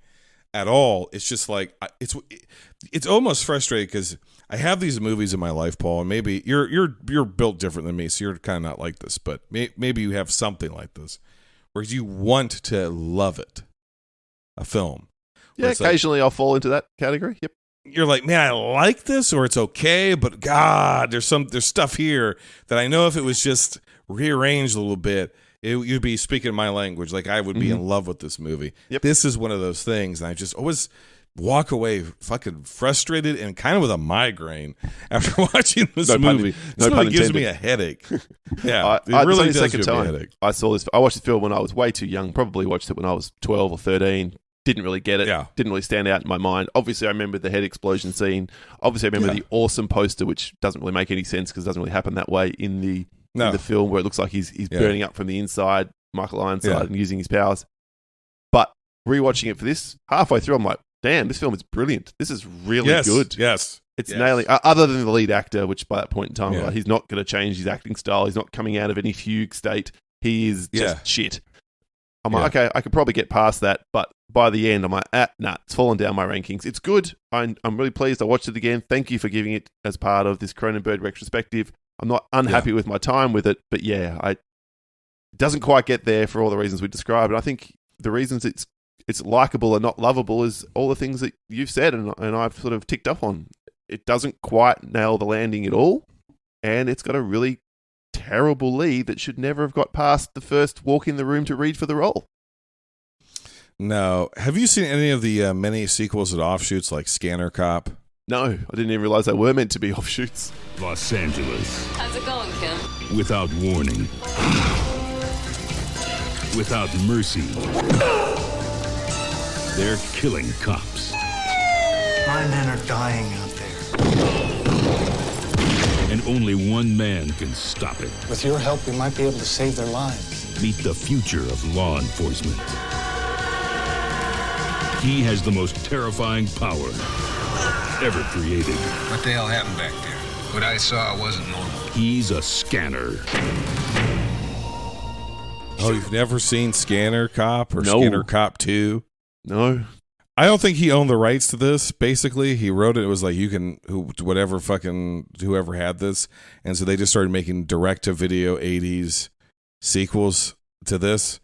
at all. It's just like it's almost frustrating because I have these movies in my life, Paul, and maybe you're built different than me, so you're kind of not like this, but maybe you have something like this where you want to love it, a film. Yeah, occasionally I'll fall into that category. Yep. You're like, man, I like this, or it's okay, but God, there's stuff here that I know if it was just rearranged a little bit, you'd be speaking my language. Like I would be in love with this movie. Yep. This is one of those things, and I just always walk away fucking frustrated and kind of with a migraine after watching this movie. It really gives me a headache. Yeah, it really does give me a headache. I saw this. I watched the film when I was way too young. Probably watched it when I was 12 or 13. Didn't really get it. Yeah. Didn't really stand out in my mind. Obviously, I remember the head explosion scene. Obviously, I remember the awesome poster, which doesn't really make any sense because it doesn't really happen that way in the film, where it looks like he's burning up from the inside, Michael Ironside, and using his powers. But rewatching it for this, halfway through, I'm like, damn, this film is brilliant. This is really good. Yes. It's nailing, other than the lead actor, which by that point in time, he's not going to change his acting style. He's not coming out of any fugue state. He is just shit. I'm like, okay, I could probably get past that, but by the end, I'm like, nah, it's fallen down my rankings. It's good. I'm really pleased. I watched it again. Thank you for giving it as part of this Cronenberg retrospective. I'm not unhappy with my time with it, but it doesn't quite get there for all the reasons we described. And I think the reasons it's likable and not lovable is all the things that you've said and I've sort of ticked up on. It doesn't quite nail the landing at all, and it's got a really terrible lead that should never have got past the first walk in the room to read for the role. No. Have you seen any of the many sequels and offshoots like Scanner Cop? No, I didn't even realize they were meant to be offshoots. Los Angeles. How's it going, Kim? Without warning. Without mercy. They're killing cops. My men are dying out there. And only one man can stop it. With your help, we might be able to save their lives. Meet the future of law enforcement. He has the most terrifying power ever created. What the hell happened back there? What I saw wasn't normal. He's a scanner. Oh, you've never seen Scanner Cop or Scanner Cop 2? No. I don't think he owned the rights to this. Basically, he wrote it. It was like whoever had this, and so they just started making direct-to-video '80s sequels to this.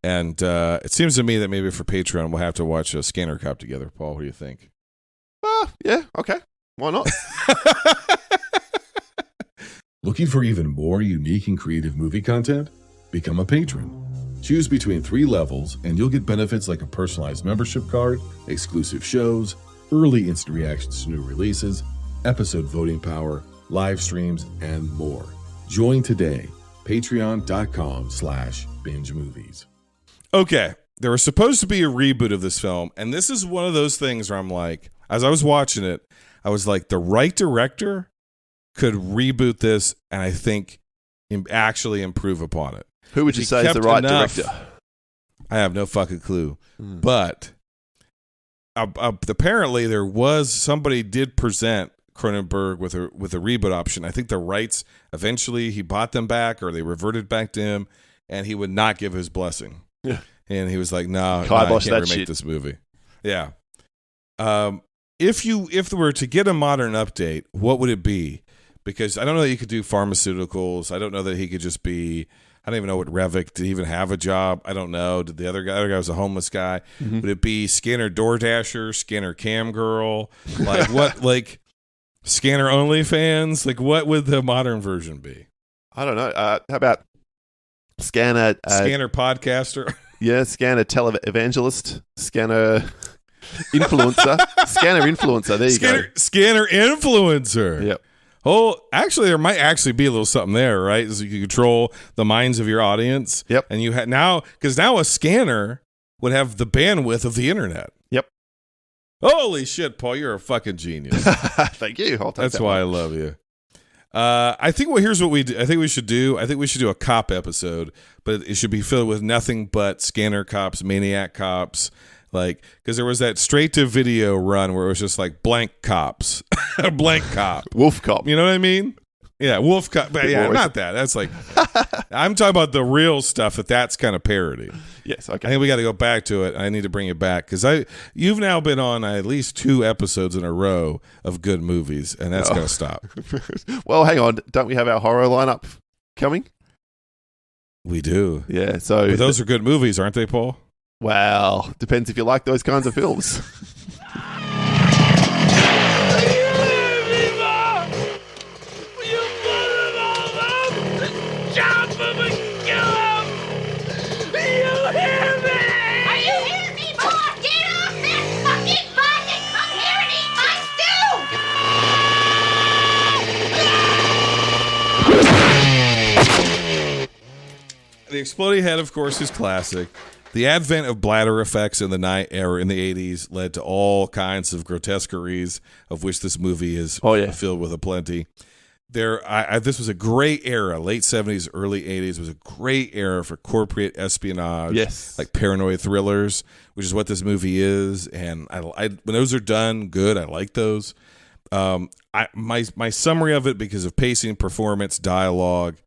And it seems to me that maybe for Patreon we'll have to watch a Scanner Cop together. Paul, what do you think? Yeah, okay, why not? Looking for even more unique and creative movie content? Become a patron. Choose between 3 levels, and you'll get benefits like a personalized membership card, exclusive shows, early instant reactions to new releases, episode voting power, live streams, and more. Join today. Patreon.com/binge movies. Okay, there was supposed to be a reboot of this film, and this is one of those things where I'm like, as I was watching it, I was like, the right director could reboot this, and I think actually improve upon it. Who would you say is the right director? I have no fucking clue. But apparently there was somebody did present Cronenberg with a reboot option. I think the rights, eventually he bought them back or they reverted back to him, and he would not give his blessing. Yeah. And he was like, no, I can't remake this movie. Yeah. If there were to get a modern update, what would it be? Because I don't know that you could do pharmaceuticals. I don't know that he could just be... I don't even know what Revik, did he even have a job? I don't know. Did the other guy was a homeless guy? Mm-hmm. Would it be Scanner DoorDasher, Scanner Cam Girl? Like what, like Scanner OnlyFans? Like what would the modern version be? I don't know. How about Scanner... Scanner Podcaster? Yeah, Scanner Televangelist, Scanner Influencer. Scanner Influencer, there you go. Scanner Influencer. Yep. Oh, actually, there might actually be a little something there, right? So you can control the minds of your audience. Yep. And you now a scanner would have the bandwidth of the internet. Yep. Holy shit, Paul, you're a fucking genius. Thank you. That's why I love you. I think here's what we do. I think we should do a cop episode, but it should be filled with nothing but scanner cops, maniac cops. Like, because there was that straight to video run where it was just like blank cops, a blank cop, wolf cop. You know what I mean? Yeah, Wolf Cop. But yeah, not that. That's like, I'm talking about the real stuff that's kind of parody. Yes, okay. I think we got to go back to it. I need to bring it back because you've now been on at least 2 episodes in a row of good movies, and that's got to stop. Well, hang on. Don't we have our horror lineup coming? We do. Yeah, so... But those are good movies, aren't they, Paul? Well, depends if you like those kinds of films. The exploding head, of course, is classic. The advent of bladder effects in the 80s led to all kinds of grotesqueries, of which this movie is filled with a plenty. This was a great era. Late 70s, early 80s was a great era for corporate espionage. Yes, like paranoid thrillers, which is what this movie is. And when those are done good, I like those. My summary of it, because of pacing, performance, dialogue,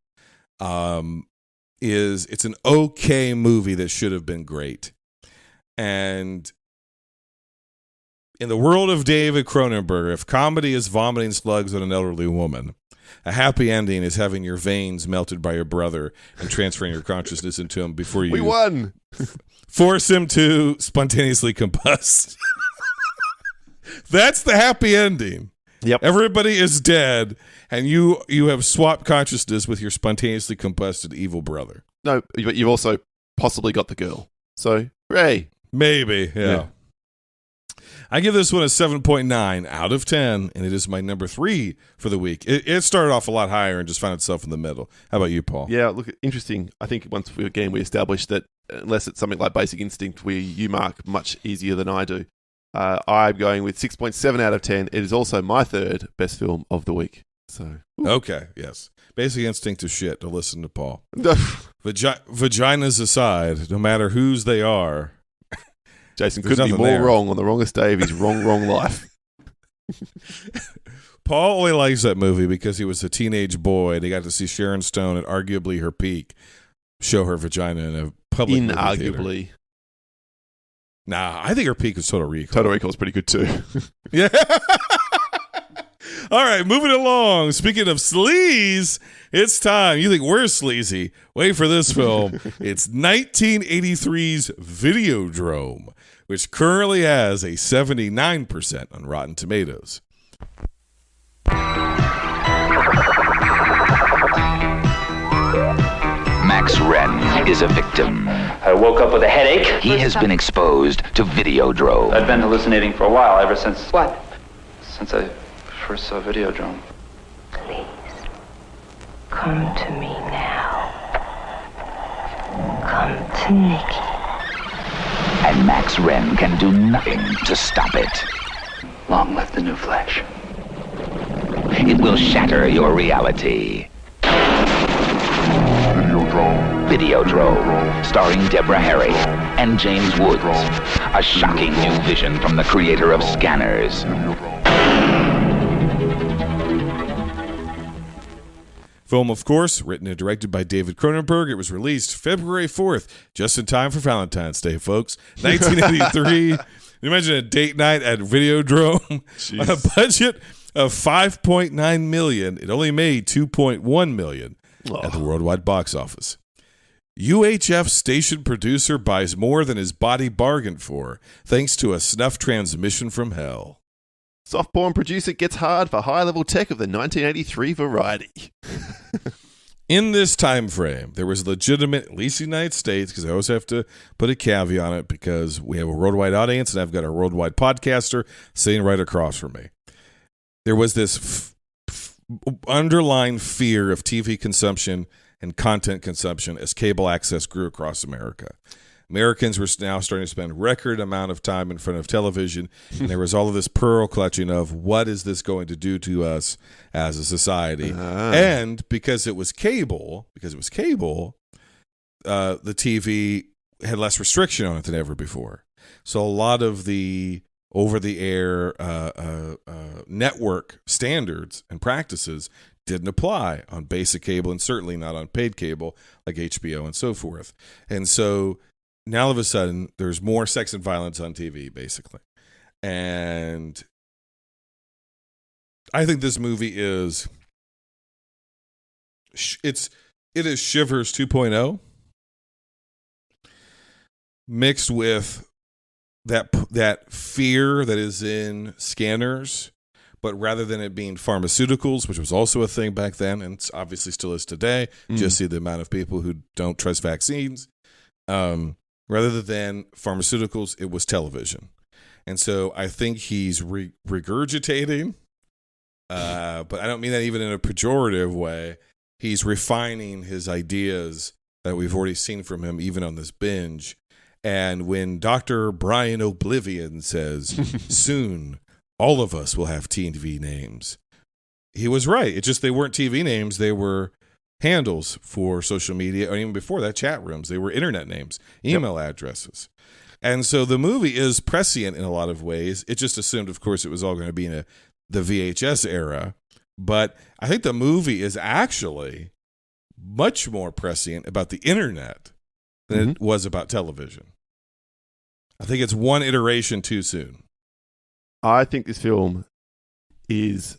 it's an okay movie that should have been great. And in the world of David Cronenberg, if comedy is vomiting slugs on an elderly woman, a happy ending is having your veins melted by your brother and transferring your consciousness into him before you won. Force him to spontaneously combust. That's the happy ending. Yep. Everybody is dead, and you have swapped consciousness with your spontaneously combusted evil brother. No, but you've also possibly got the girl. So, hooray. Maybe, yeah. I give this one a 7.9 out of 10, and it is my number 3 for the week. It started off a lot higher and just found itself in the middle. How about you, Paul? Yeah, look, interesting. I think once we established that unless it's something like Basic Instinct, where you mark much easier than I do, I'm going with 6.7 out of 10. It is also my 3rd best film of the week. So okay, yes. Basic Instinct is shit to listen to Paul. Vaginas aside, no matter whose they are, Jason couldn't be more wrong on the wrongest day of his wrong life. Paul only likes that movie because he was a teenage boy and he got to see Sharon Stone at arguably her peak show her vagina in a public movie theater. Inarguably. Nah, I think her peak was Total Recall. Total Recall is pretty good too. Yeah. All right, moving along. Speaking of sleaze, it's time. You think we're sleazy? Wait for this film. It's 1983's Videodrome, which currently has a 79% on Rotten Tomatoes. Max Wren is a victim. I woke up with a headache. He has been exposed to Videodrome. I've been hallucinating for a while, ever since... What? Since I first saw Videodrome. Please, come to me now. Come to Nikki. And Max Wren can do nothing to stop it. Long live the new Flash. It will shatter your reality. Videodrome, starring Deborah Harry and James Woods. A shocking new vision from the creator of Scanners. Film, of course, written and directed by David Cronenberg. It was released February 4th, just in time for Valentine's Day, folks. 1983. Can you imagine a date night at Videodrome? Jeez. On a budget of $5.9 million. It only made $2.1 million at the worldwide box office. UHF station producer buys more than his body bargained for, thanks to a snuff transmission from hell. Soft porn producer gets hard for high-level tech of the 1983 variety. In this time frame, there was legitimate, at least in the United States, because I always have to put a caveat on it because we have a worldwide audience and I've got a worldwide podcaster sitting right across from me. There was this underlying fear of TV consumption and content consumption as cable access grew across America. Americans were now starting to spend record amount of time in front of television, and there was all of this pearl clutching of what is this going to do to us as a society. And because it was cable, the TV had less restriction on it than ever before. So a lot of the over-the-air network standards and practices didn't apply on basic cable and certainly not on paid cable like HBO and so forth. And so now all of a sudden there's more sex and violence on TV, basically. And I think this movie is it is Shivers 2.0 mixed with that fear that is in Scanners, but rather than it being pharmaceuticals, which was also a thing back then and it's obviously still is today, just see the amount of people who don't trust vaccines. Rather than pharmaceuticals, it was television. And so I think he's regurgitating, but I don't mean that even in a pejorative way. He's refining his ideas that we've already seen from him, even on this binge. And when Dr. Brian Oblivion says, soon all of us will have TV names, he was right. It's just they weren't TV names. They were handles for social media, or even before that, chat rooms. They were internet names, email addresses. And so the movie is prescient in a lot of ways. It just assumed, of course, it was all going to be in the VHS era. But I think the movie is actually much more prescient about the internet than it was about television. I think it's one iteration too soon. I think this film is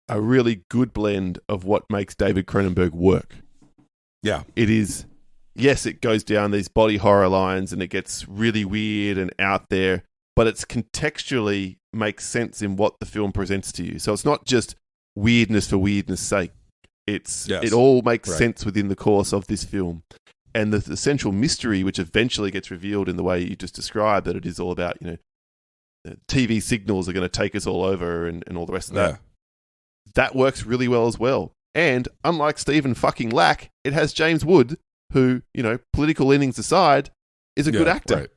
a really good blend of what makes David Cronenberg work. Yeah. It is, yes, it goes down these body horror lines and it gets really weird and out there, but it's contextually makes sense in what the film presents to you. So it's not just weirdness for weirdness' sake. It all makes sense within the course of this film. And the central mystery, which eventually gets revealed in the way you just described, that it is all about, TV signals are going to take us all over and all the rest of that. That works really well as well. And unlike Stephen fucking Lack, it has James Wood, who, political leanings aside, is a good actor. Right.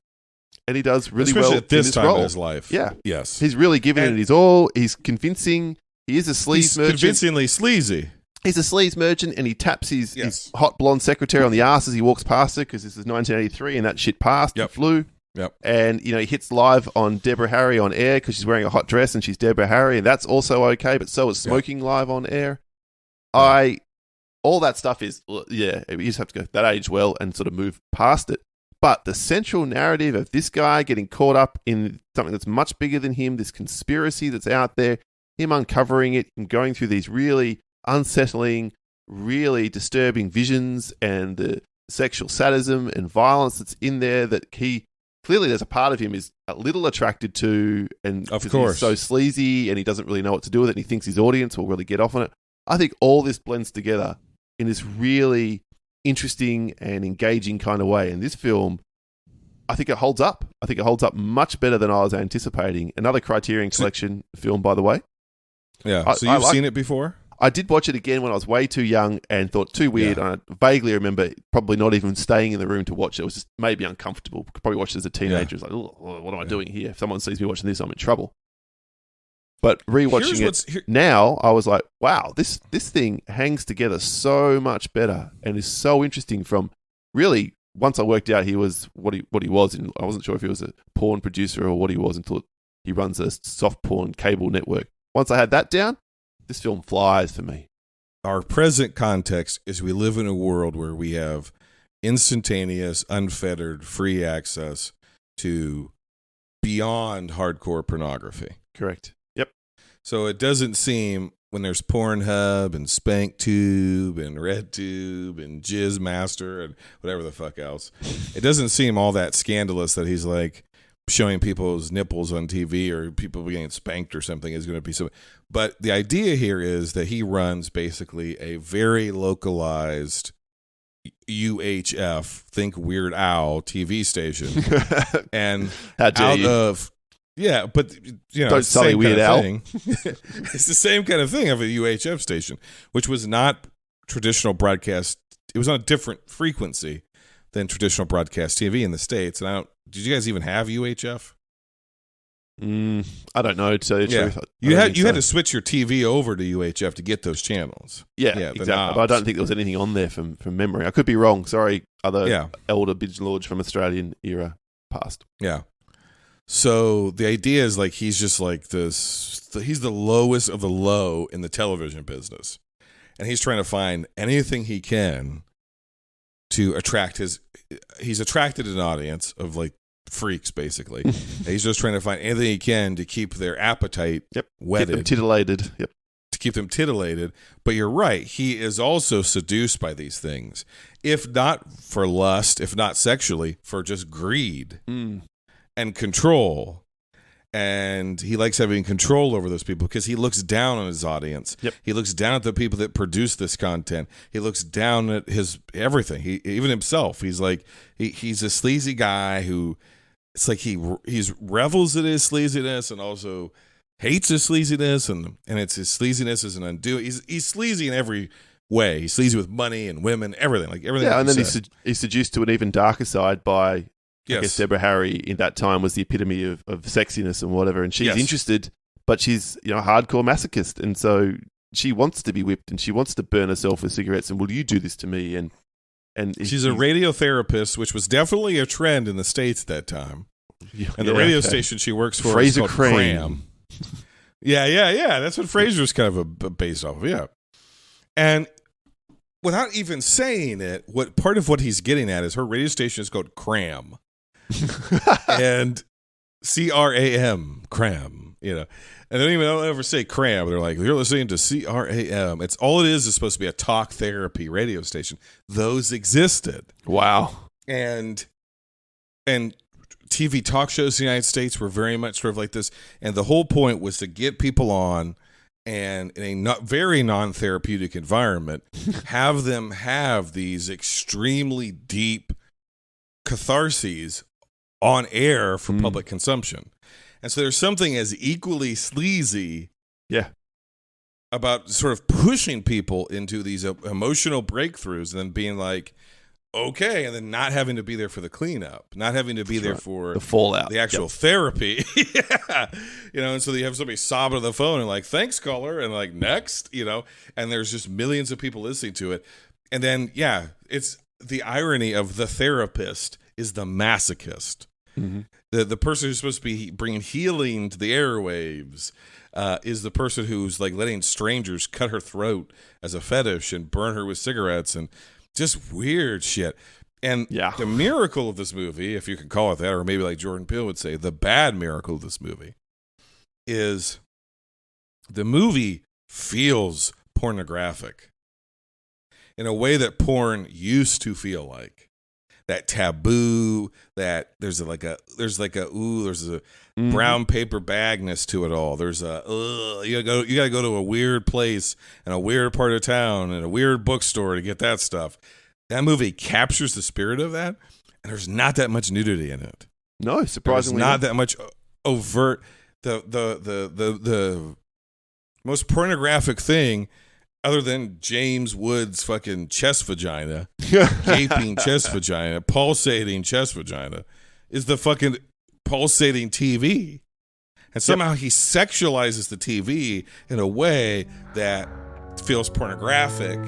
And he does really especially well at this in time role. in his life. Yeah. Yes. He's really giving it his all. He's convincing. He is a sleaze merchant. Convincingly sleazy. He's a sleaze merchant, and he taps his hot blonde secretary on the ass as he walks past her, because this is 1983 and that shit passed and flew. Yep. And, he hits live on Deborah Harry on air because she's wearing a hot dress and she's Deborah Harry, and that's also okay, but so is smoking live on air. All that stuff is, you just have to go, that aged well and sort of move past it. But the central narrative of this guy getting caught up in something that's much bigger than him, this conspiracy that's out there, him uncovering it and going through these really unsettling, really disturbing visions and the sexual sadism and violence that's in there that he clearly there's a part of him is a little attracted to, and of course he's so sleazy and he doesn't really know what to do with it and he thinks his audience will really get off on it. I think all this blends together in this really interesting and engaging kind of way. And this film, I think it holds up. I think it holds up much better than I was anticipating. Another Criterion Collection film, by the way. Yeah. So you've seen it before? I did watch it again when I was way too young and thought too weird. Yeah. And I vaguely remember probably not even staying in the room to watch it. It was just maybe uncomfortable. Could probably watch it as a teenager. It's like, what am I doing here? If someone sees me watching this, I'm in trouble. But rewatching it now, I was like, wow, this thing hangs together so much better and is so interesting. From really, once I worked out he was what he was, and I wasn't sure if he was a porn producer or what he was until he runs a soft porn cable network. Once I had that down, this film flies for me. Our present context is we live in a world where we have instantaneous, unfettered, free access to beyond hardcore pornography. Correct. Yep. So it doesn't seem, when there's Pornhub and SpankTube and RedTube and Jizzmaster and whatever the fuck else, it doesn't seem all that scandalous that he's like showing people's nipples on TV or people getting spanked or something is going to be so. But the idea here is that he runs basically a very localized UHF, think Weird Al TV station, and out of but don't sell me Weird Al. It's the same kind of thing of a UHF station, which was not traditional broadcast. It was on a different frequency than traditional broadcast TV in the States. And did you guys even have UHF? I don't know, to tell you the truth. You had to switch your TV over to UHF to get those channels. Yeah, exactly. But I don't think there was anything on there from memory. I could be wrong. Sorry, other elder binge lords from Australian era past. Yeah. So the idea is like he's just like this. He's the lowest of the low in the television business, and he's trying to find anything he can to attract he's attracted an audience of like freaks, basically. He's just trying to find anything he can to keep their appetite whetted. Get them titillated. Yep. To keep them titillated. But you're right. He is also seduced by these things. If not for lust, if not sexually, for just greed and control. And he likes having control over those people because he looks down on his audience. Yep. He looks down at the people that produce this content. He looks down at his everything. Even himself. He's like he's a sleazy guy who it's like he's revels in his sleaziness and also hates his sleaziness and it's his sleaziness is an undoing. He's sleazy in every way. He's sleazy with money and women, everything. Like everything. Yeah, and then he's seduced to an even darker side by Yes. I guess Deborah Harry in that time was the epitome of sexiness and whatever, and she's interested, but she's a hardcore masochist, and so she wants to be whipped and she wants to burn herself with cigarettes. And will you do this to me? And she's a radiotherapist, which was definitely a trend in the States at that time. And the radio station she works for is called Cram. Yeah. That's what Frasier's kind of based off of. Yeah, and without even saying it, part of what he's getting at is her radio station is called Cram. And CRAM, Cram, and they don't even ever say Cram. They're like, you're listening to CRAM. It's all it is supposed to be a talk therapy radio station. Those existed. Wow. And TV talk shows in the United States were very much sort of like this. And the whole point was to get people on and in a very non-therapeutic environment, have them have these extremely deep catharses on air for public consumption. And so there's something as equally sleazy about sort of pushing people into these emotional breakthroughs and then being like, okay, and then not having to be there for the cleanup, not having to be there for the fallout, the actual therapy. And so you have somebody sobbing on the phone and like, thanks, caller, and like, next, and there's just millions of people listening to it. And then, it's the irony of the therapist is the masochist. Mm-hmm. The person who's supposed to be bringing healing to the airwaves is the person who's like letting strangers cut her throat as a fetish and burn her with cigarettes and just weird shit. And the miracle of this movie, if you can call it that, or maybe like Jordan Peele would say, the bad miracle of this movie is the movie feels pornographic in a way that porn used to feel like. That taboo, that there's a brown paper bagness to it all. There's you gotta go to a weird place and a weird part of town and a weird bookstore to get that stuff. That movie captures the spirit of that, and there's not that much nudity in it. No, surprisingly, there's not that much overt. The most pornographic thing, other than James Woods' fucking chest vagina, gaping chest vagina, pulsating chest vagina, is the fucking pulsating TV. And somehow he sexualizes the TV in a way that feels pornographic.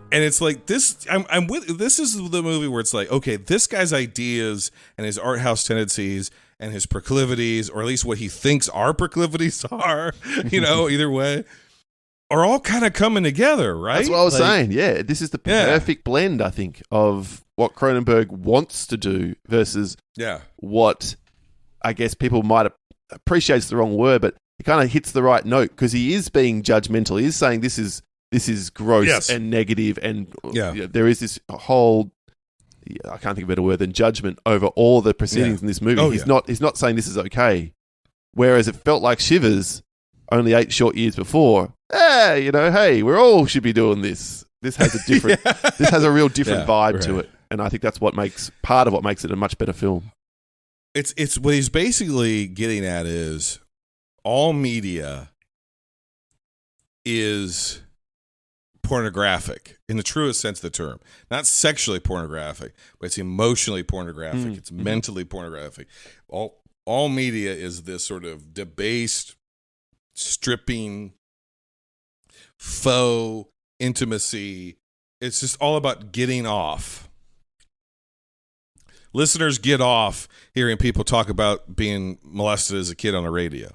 And it's like this. I'm with. This is the movie where it's like, okay, this guy's ideas and his art house tendencies and his proclivities, or at least what he thinks our proclivities are, either way, are all kind of coming together, right? That's what I was saying. Yeah, this is the perfect blend, I think, of what Cronenberg wants to do versus what I guess people might appreciate is the wrong word, but it kind of hits the right note because he is being judgmental. He is saying this is gross and negative, and there is this whole I can't think of a better word than judgment over all the proceedings in this movie. He's not saying this is okay. Whereas it felt like Shivers only 8 short years before, hey, we all should be doing this. This has a different, this has a real different vibe to it, and I think that's part of what makes it a much better film. It's what he's basically getting at is all media is pornographic in the truest sense of the term. Not sexually pornographic, but it's emotionally pornographic. It's mentally pornographic. All media is this sort of debased, stripping, faux intimacy. It's just all about getting off. Listeners get off hearing people talk about being molested as a kid on the radio.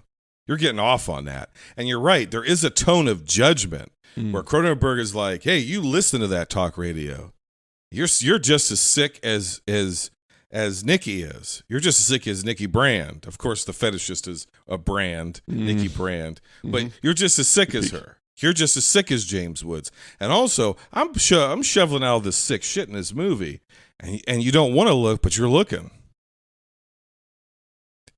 You're getting off on that. And you're right. There is a tone of judgment where Cronenberg is like, hey, you listen to that talk radio. You're just as sick as Nikki is. You're just as sick as Nikki Brand. Of course, the fetishist is a Brand, Nikki Brand. But you're just as sick as her. You're just as sick as James Woods. And also, I'm shoveling out all this sick shit in this movie. And you don't want to look, but you're looking.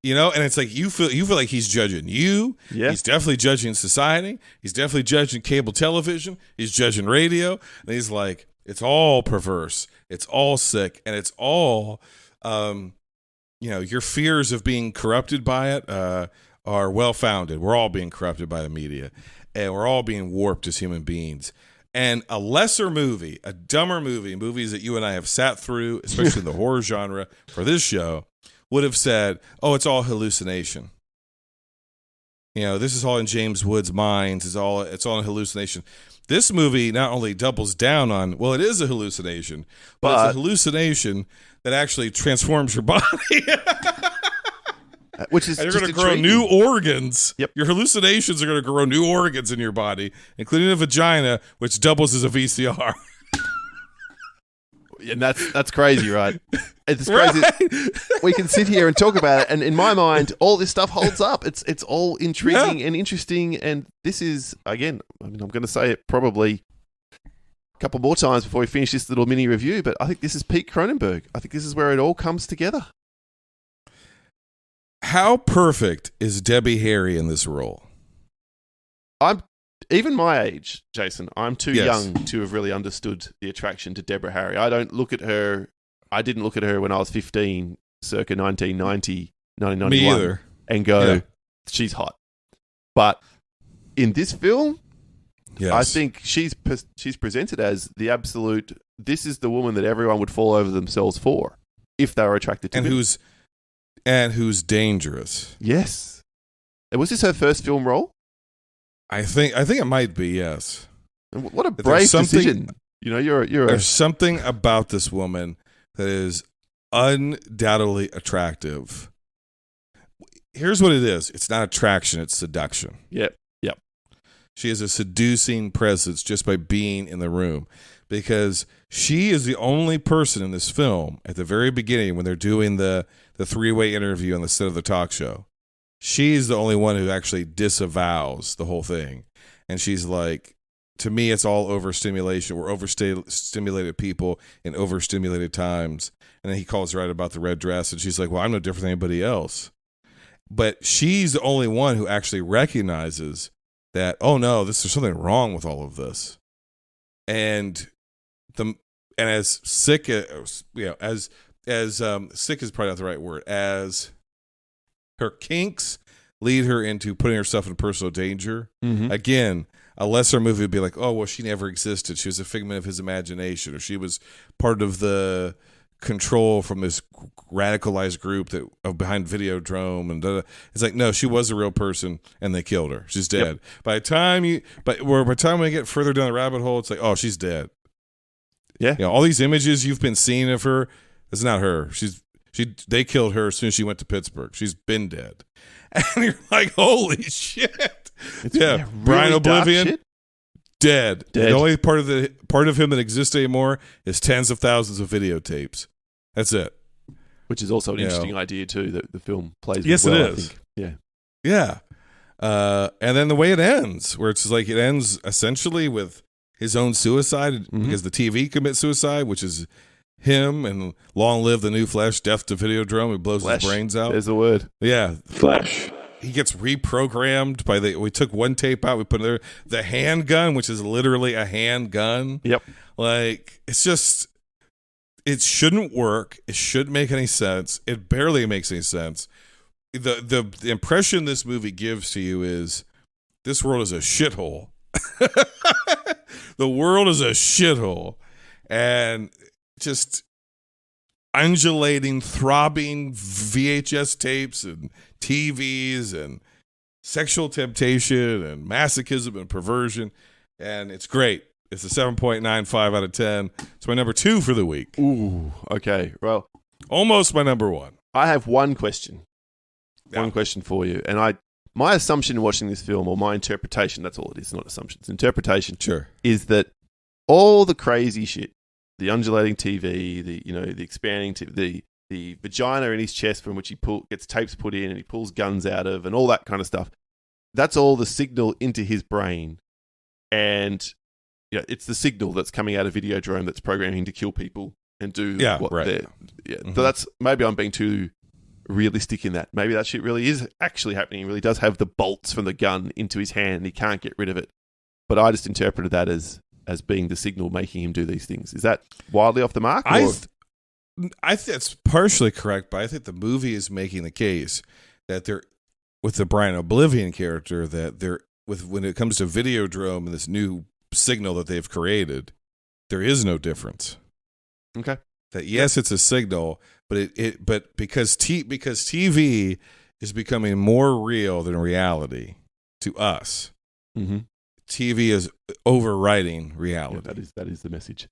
And it's like you feel like he's judging you. Yeah. He's definitely judging society. He's definitely judging cable television. He's judging radio. And he's like, it's all perverse. It's all sick. And it's all, your fears of being corrupted by it are well-founded. We're all being corrupted by the media. And we're all being warped as human beings. And a lesser movie, a dumber movie, movies that you and I have sat through, especially in the horror genre for this show, would have said, oh, it's all hallucination. This is all in James Woods' mind. It's all a hallucination. This movie not only doubles down on, well, it is a hallucination, but it's a hallucination that actually transforms your body. Which is, and you're going to grow new organs. Yep. Your hallucinations are going to grow new organs in your body, including a vagina, which doubles as a VCR. And that's crazy, right? It's crazy. Right? We can sit here and talk about it, and in my mind, all this stuff holds up. It's all intriguing and interesting, and this is, again, I'm going to say it probably a couple more times before we finish this little mini review, but I think this is peak Cronenberg. I think this is where it all comes together. How perfect is Debbie Harry in this role? I'm even my age, Jason. I'm too young to have really understood the attraction to Deborah Harry. I didn't look at her when I was 15, circa 1990, 1991. Me either. And go, she's hot. But in this film, I think she's presented as the absolute. This is the woman that everyone would fall over themselves for if they were attracted to. And who's dangerous. Yes. And was this her first film role? I think it might be, yes. And what a brave decision. There's something about this woman that is undoubtedly attractive. Here's what it is. It's not attraction, it's seduction. Yep. She has a seducing presence just by being in the room, because she is the only person in this film at the very beginning when they're doing the three-way interview on the set of the talk show. She's the only one who actually disavows the whole thing. And she's like, to me, it's all overstimulation. We're overstimulated people in overstimulated times. And then he calls her out about the red dress, and she's like, well, I'm no different than anybody else. But she's the only one who actually recognizes that, oh no, there's something wrong with all of this. And as sick as sick is probably not the right word, as her kinks lead her into putting herself in personal danger. Again, a lesser movie would be like, oh, well, she never existed. She was a figment of his imagination, or she was part of the control from this radicalized group that behind Videodrome, and it's like, no, she was a real person, and they killed her. She's dead. Yep. By the time we get further down the rabbit hole, it's like, oh, she's dead. Yeah, all these images you've been seeing of her, it's not her. They killed her as soon as she went to Pittsburgh. She's been dead, and you're like, holy shit! Really Brian Oblivion, dead. The only part of him that exists anymore is tens of thousands of videotapes. That's it. Which is also an interesting idea too, that the film plays. Yes, well, it is. I think. Yeah. And then the way it ends, where it's like it ends essentially with his own suicide, because the TV commits suicide, which is him, and long live the new flesh, death to Videodrome, who blows his brains out. There's the word. Yeah. Flesh. he gets reprogrammed by we took one tape out, we put there the handgun, which is literally a handgun. Yep. Like, it's just, it shouldn't work. It shouldn't make any sense. It barely makes any sense. The impression this movie gives to you is this world is a shithole. The world is a shithole. And just undulating, throbbing VHS tapes and TVs and sexual temptation and masochism and perversion. And it's great. It's a 7.95 out of 10. It's my number 2 for the week. Ooh, okay. Well, almost my number 1. I have one question. One question for you. And my assumption watching this film, or my interpretation, that's all it is, not assumptions, interpretation, sure, is that all the crazy shit, the undulating TV, the expanding TV, the vagina in his chest from which he gets tapes put in and he pulls guns out of and all that kind of stuff, that's all the signal into his brain. And it's the signal that's coming out of Videodrome that's programming to kill people and do what they're... Yeah. Mm-hmm. So that's... Maybe I'm being too realistic in that. Maybe that shit really is actually happening. He really does have the bolts from the gun into his hand and he can't get rid of it. But I just interpreted that as being the signal making him do these things. Is that wildly off the mark? I think that's partially correct, but I think the movie is making the case that they're, with the Brian Oblivion character, that they're, when it comes to Videodrome and this new signal that they've created, there is no difference. Okay. That yes, it's a signal, but but because TV is becoming more real than reality to us. Mm-hmm. TV is overriding reality. Yeah, that is the message.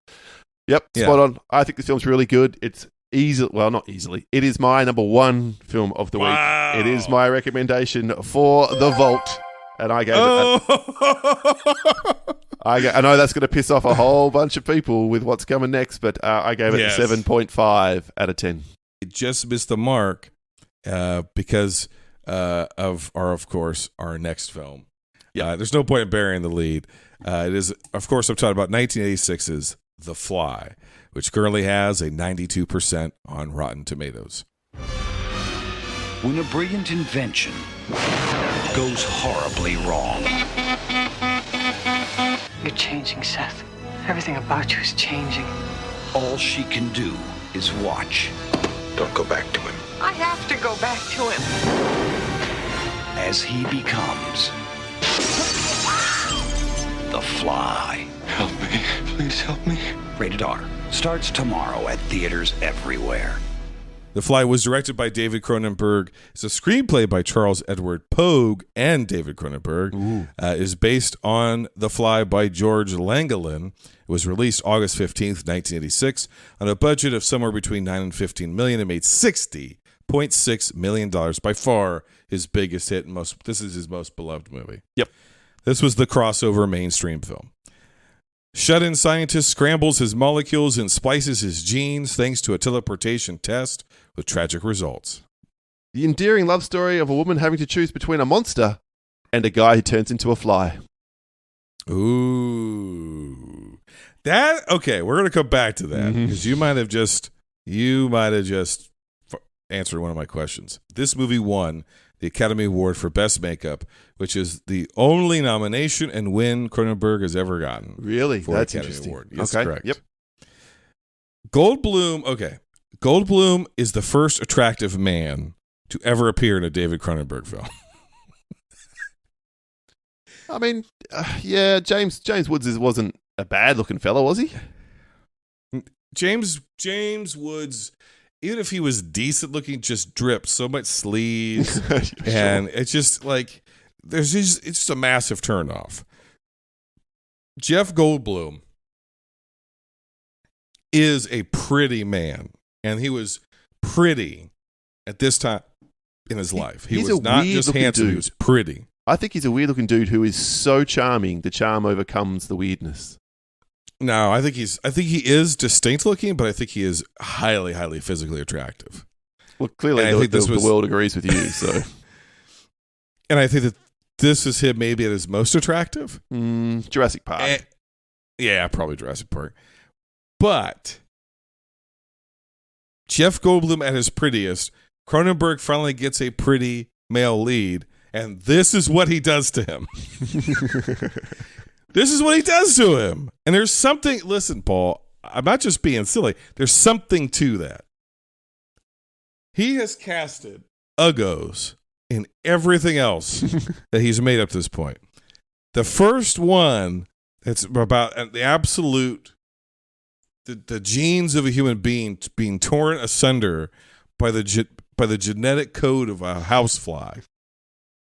Yep, spot on. I think this film's really good. It's not easily. It is my number 1 film of the week. It is my recommendation for The Vault. And I gave it... I know that's going to piss off a whole bunch of people with what's coming next, but I gave it a 7.5 out of 10. It just missed the mark because of our next film. Yeah, there's no point in burying the lead. It is, of course, I'm talking about 1986's The Fly, which currently has a 92% on Rotten Tomatoes. When a brilliant invention goes horribly wrong. You're changing, Seth. Everything about you is changing. All she can do is watch. Don't go back to him. I have to go back to him. As he becomes the Fly. Help me. Please help me. Rated R. Starts tomorrow at theaters everywhere. The Fly was directed by David Cronenberg. It's a screenplay by Charles Edward Pogue and David Cronenberg. It is based on The Fly by George Langeland. It was released August 15th, 1986, on a budget of somewhere between $9 and $15 million. It made $60.6 million, by far his biggest hit. And this is his most beloved movie. Yep. This was the crossover mainstream film. Shut-in scientist scrambles his molecules and splices his genes thanks to a teleportation test with tragic results. The endearing love story of a woman having to choose between a monster and a guy who turns into a fly. Ooh. Okay, we're going to come back to that because you might have just answered one of my questions. This movie won the Academy Award for Best Makeup, which is the only nomination and win Cronenberg has ever gotten. Really? That's Academy interesting. Award. Yes, okay. Correct. Yep. Goldblum is the first attractive man to ever appear in a David Cronenberg film. I mean, James Woods wasn't a bad-looking fellow, was he? James Woods, even if he was decent-looking, just dripped so much sleaze, and it's just like it's just a massive turnoff. Jeff Goldblum is a pretty man, and he was pretty at this time in his life. He was not just handsome; he was pretty. I think he's a weird-looking dude who is so charming. The charm overcomes the weirdness. No, I think he is distinct looking, but I think he is highly, highly physically attractive. Well, clearly the world agrees with you. So, and I think that this is him maybe at his most attractive. Jurassic Park. Yeah, probably Jurassic Park. But Jeff Goldblum at his prettiest, Cronenberg finally gets a pretty male lead, And this is what he does to him. This is what he does to him. And there's something, listen, Paul, I'm not just being silly. There's something to that. He has casted uggos in everything else that he's made up to this point. The first one, it's about the absolute, the genes of a human being being torn asunder by the genetic code of a housefly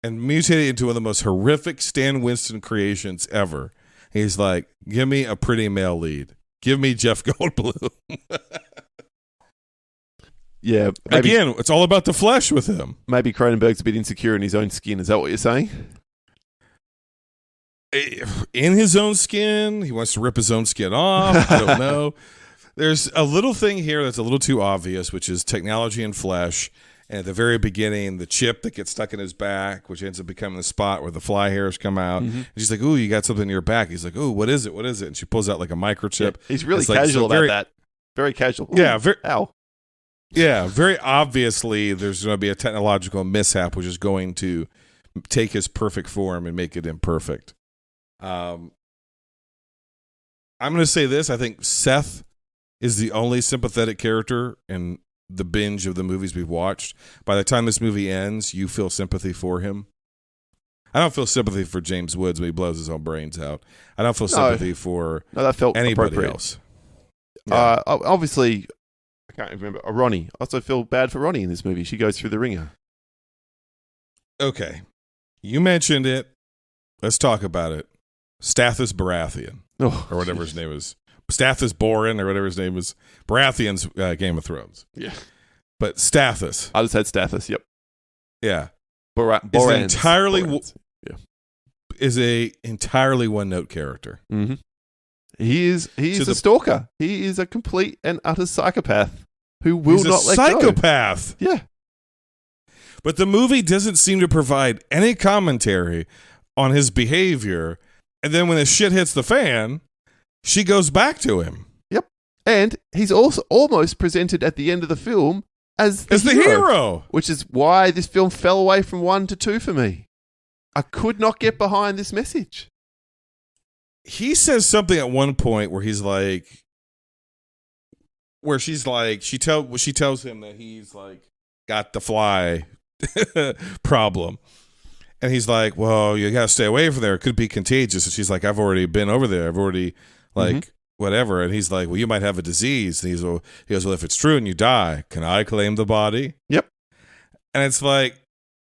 and mutated into one of the most horrific Stan Winston creations ever. He's like, give me a pretty male lead. Give me Jeff Goldblum. Yeah. Again, it's all about the flesh with him. Maybe Cronenberg's a bit insecure in his own skin. Is that what you're saying? In his own skin. He wants to rip his own skin off. I don't know. There's a little thing here that's a little too obvious, which is technology and flesh. And at the very beginning, the chip that gets stuck in his back, which ends up becoming the spot where the fly hairs come out. And she's like, ooh, you got something in your back. He's like, ooh, what is it? What is it? And she pulls out like a microchip. Yeah, he's really casual about that. Very casual. Ooh, yeah. Ow. Yeah, very obviously there's going to be a technological mishap, which is going to take his perfect form and make it imperfect. I'm going to say this. I think Seth is the only sympathetic character in the binge of the movies we've watched. By the time this movie ends, you feel sympathy for him. I don't feel sympathy for James Woods when he blows his own brains out. I don't feel sympathy for that felt anybody else. Yeah. Obviously, I can't remember. Ronnie. I also feel bad for Ronnie in this movie. She goes through the ringer. Okay. You mentioned it. Let's talk about it. Stathis Baratheon. Or whatever his name is. Stathis Borin or whatever his name is. Baratheon's Game of Thrones. Yeah. But Stathis. I just had Stathis, yep. Yeah. Borans. Is a entirely one-note character. Mm-hmm. He's a stalker. He is a complete and utter psychopath who will not let go. Psychopath. Yeah. But the movie doesn't seem to provide any commentary on his behavior. And then when the shit hits the fan, she goes back to him. Yep. And he's also almost presented at the end of the film as the hero. Which is why this film fell away from 1 to 2 for me. I could not get behind this message. He says something at one point where he's like, where she's like, she tells him that he's like got the fly problem. And he's like, well, you got to stay away from there. It could be contagious. And she's like, I've already been over there. I've already whatever. And he's like, well, you might have a disease. And he goes, well, if it's true and you die, can I claim the body? Yep. And it's like,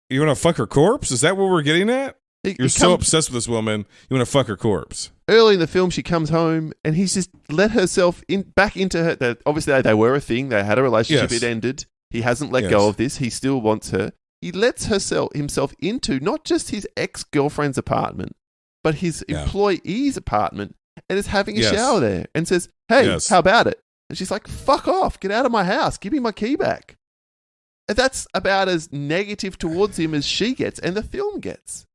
you want to fuck her corpse? Is that what we're getting at? You're so obsessed with this woman, you want to fuck her corpse. Early in the film, she comes home and he's just let herself back into her. Obviously, they were a thing. They had a relationship. Yes. It ended. He hasn't let go of this. He still wants her. He lets himself into not just his ex-girlfriend's apartment, but his employee's apartment and is having a shower there and says, hey, how about it? And she's like, fuck off. Get out of my house. Give me my key back. And that's about as negative towards him as she gets and the film gets.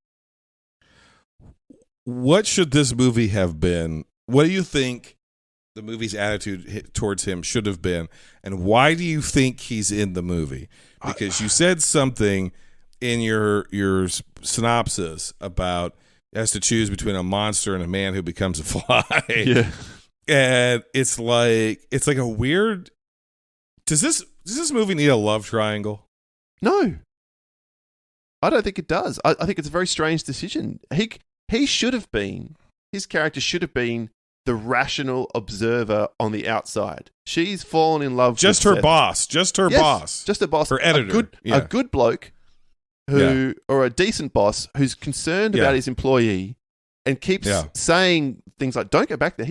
What should this movie have been? What do you think the movie's attitude towards him should have been? And why do you think he's in the movie? Because you said something in your synopsis about has to choose between a monster and a man who becomes a fly. Yeah. And it's like a weird. Does this movie need a love triangle? No. I don't think it does. I think it's a very strange decision. He should have been, his character should have been the rational observer on the outside. She's fallen in love with her Seth. boss. Just her boss. Just her boss. Her editor. A good bloke or a decent boss who's concerned about his employee and keeps saying things like, don't go back there.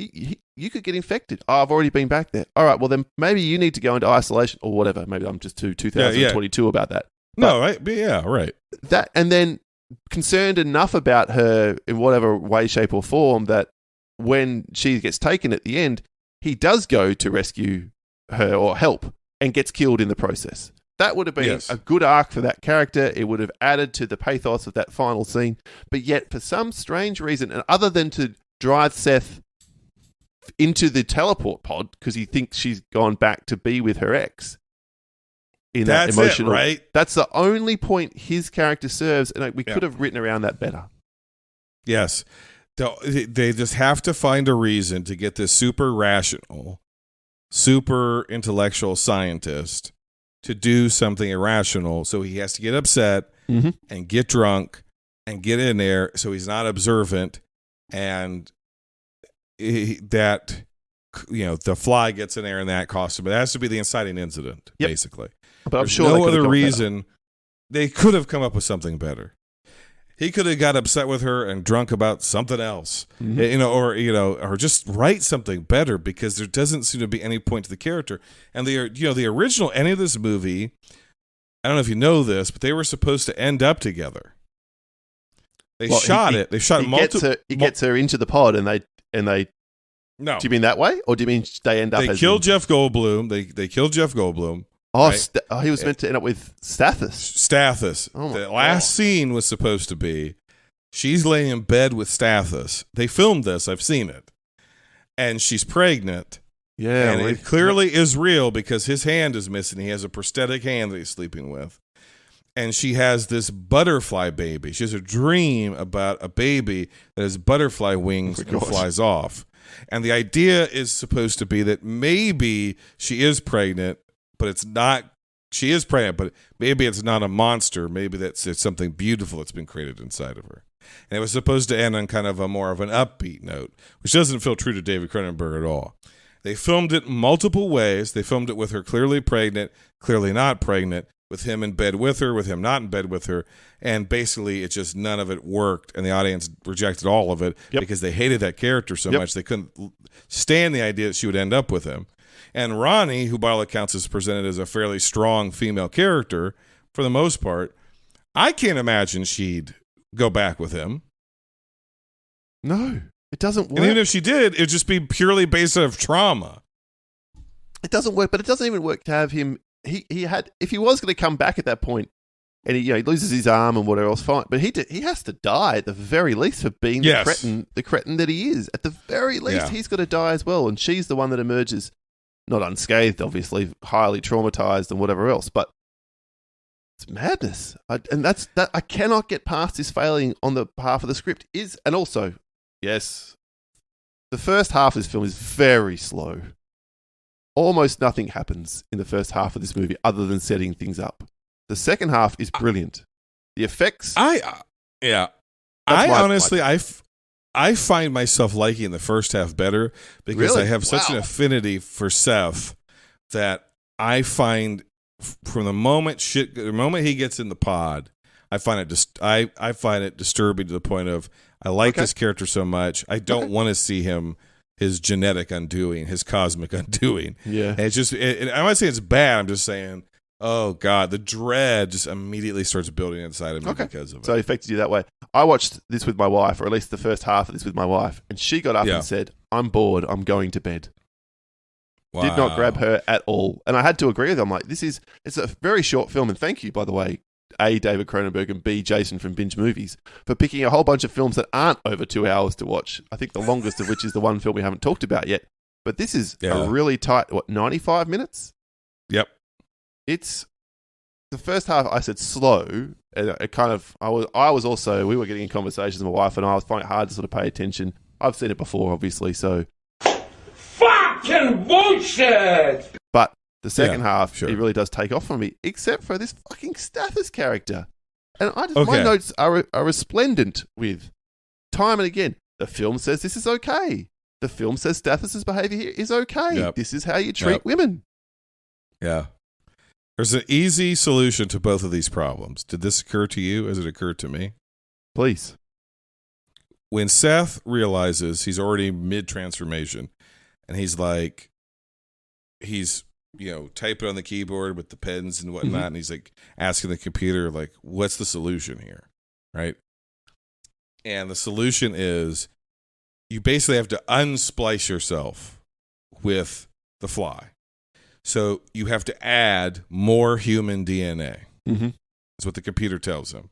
You could get infected. Oh, I've already been back there. All right, well then maybe you need to go into isolation or whatever. Maybe I'm just too 2022 about that. No, right? Yeah, right. That, and then concerned enough about her in whatever way, shape, or form that when she gets taken at the end, he does go to rescue her or help and gets killed in the process. That would have been a good arc for that character. It would have added to the pathos of that final scene. But yet, for some strange reason, and other than to drive Seth into the teleport pod because he thinks she's gone back to be with her ex, in that emotional. Right? That's the only point his character serves, and we could have written around that better. Yes. They just have to find a reason to get this super rational, super intellectual scientist to do something irrational. So he has to get upset and get drunk and get in there so he's not observant, and the fly gets in there in that costume. It has to be the inciting incident, basically. But I'm There's sure no other reason. They could have come up with something better. He could have got upset with her and drunk about something else, or just write something better, because there doesn't seem to be any point to the character. And the original ending of this movie, I don't know if you know this, but they were supposed to end up together. They shot it. They shot multiple. He gets her into the pod, and they. No. Do you mean that way, or do you mean they end up? They killed Jeff Goldblum. They killed Jeff Goldblum. Oh, right? He was meant to end up with Stathis. Oh the last scene was supposed to be she's laying in bed with Stathis. They filmed this. I've seen it. And she's pregnant. Yeah. And it clearly is real because his hand is missing. He has a prosthetic hand that he's sleeping with. And she has this butterfly baby. She has a dream about a baby that has butterfly wings and flies off. And the idea is supposed to be that maybe she is pregnant, but it's not. She is pregnant, but maybe it's not a monster. Maybe it's something beautiful that's been created inside of her. And it was supposed to end on kind of a more of an upbeat note, which doesn't feel true to David Cronenberg at all. They filmed it multiple ways. They filmed it with her clearly pregnant, clearly not pregnant, with him in bed with her, with him not in bed with her. And basically, it just none of it worked. And the audience rejected all of it because they hated that character so much. They couldn't stand the idea that she would end up with him. And Ronnie, who by all accounts is presented as a fairly strong female character, for the most part, I can't imagine she'd go back with him. No, it doesn't work. And even if she did, it'd just be purely based off trauma. It doesn't work, but it doesn't even work to have him. He had, if he was going to come back at that point, and he loses his arm and whatever else, fine. But he has to die at the very least for being the cretin that he is. At the very least, he's got to die as well. And she's the one that emerges, not unscathed, obviously, highly traumatized and whatever else. But it's madness, and that's that. I cannot get past this failing on the behalf of the script. And also, yes, the first half of this film is very slow. Almost nothing happens in the first half of this movie other than setting things up. The second half is brilliant. The effects, Honestly, I find myself liking the first half better because I have such an affinity for Seth that I find from the moment he gets in the pod, I find it disturbing to the point of I like this character so much. I don't want to see his genetic undoing, his cosmic undoing. Yeah, and it's just I'm not saying it's bad. I'm just saying, oh God, the dread just immediately starts building inside of me because of it. So it affected you that way. I watched this with my wife, or at least the first half of this with my wife, and she got up and said, "I'm bored. I'm going to bed." Wow. Did not grab her at all, and I had to agree with her. I'm like, it's a very short film, and thank you, by the way, A, David Cronenberg, and B, Jason from Binge Movies, for picking a whole bunch of films that aren't over 2 hours to watch. I think the longest of which is the one film we haven't talked about yet. But this is a really tight, 95 minutes? Yep. It's the first half. I said slow, and it kind of. I was also. We were getting in conversations with my wife, and I was finding it hard to sort of pay attention. I've seen it before, obviously, so. Fucking bullshit! But the second half, it really does take off from me, except for this fucking Stathis character. And my notes are resplendent with time and again. The film says this is okay. The film says Stathis' behavior here is okay. Yep. This is how you treat women. Yeah. There's an easy solution to both of these problems. Did this occur to you as it occurred to me? Please. When Seth realizes he's already mid-transformation, and he's typing on the keyboard with the pens and whatnot, and he's like asking the computer, like, what's the solution here? Right? And the solution is you basically have to unsplice yourself with the fly. So you have to add more human DNA. Mm-hmm. That's what the computer tells him.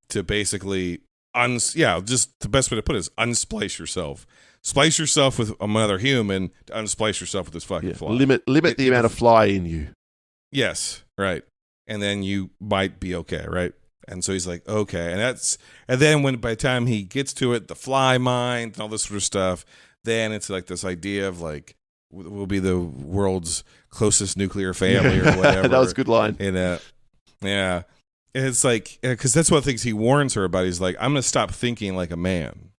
To basically, just the best way to put it is unsplice yourself. Splice yourself with another human to unsplice yourself with this fucking fly. Limit the amount of fly in you. Yes, right. And then you might be okay, right? And so he's like, okay. And then by the time he gets to it, the fly mind and all this sort of stuff, then it's like this idea of like, we'll be the world's closest nuclear family or whatever. That was a good line. And, yeah. And it's like, because that's one of the things he warns her about. He's like, I'm going to stop thinking like a man.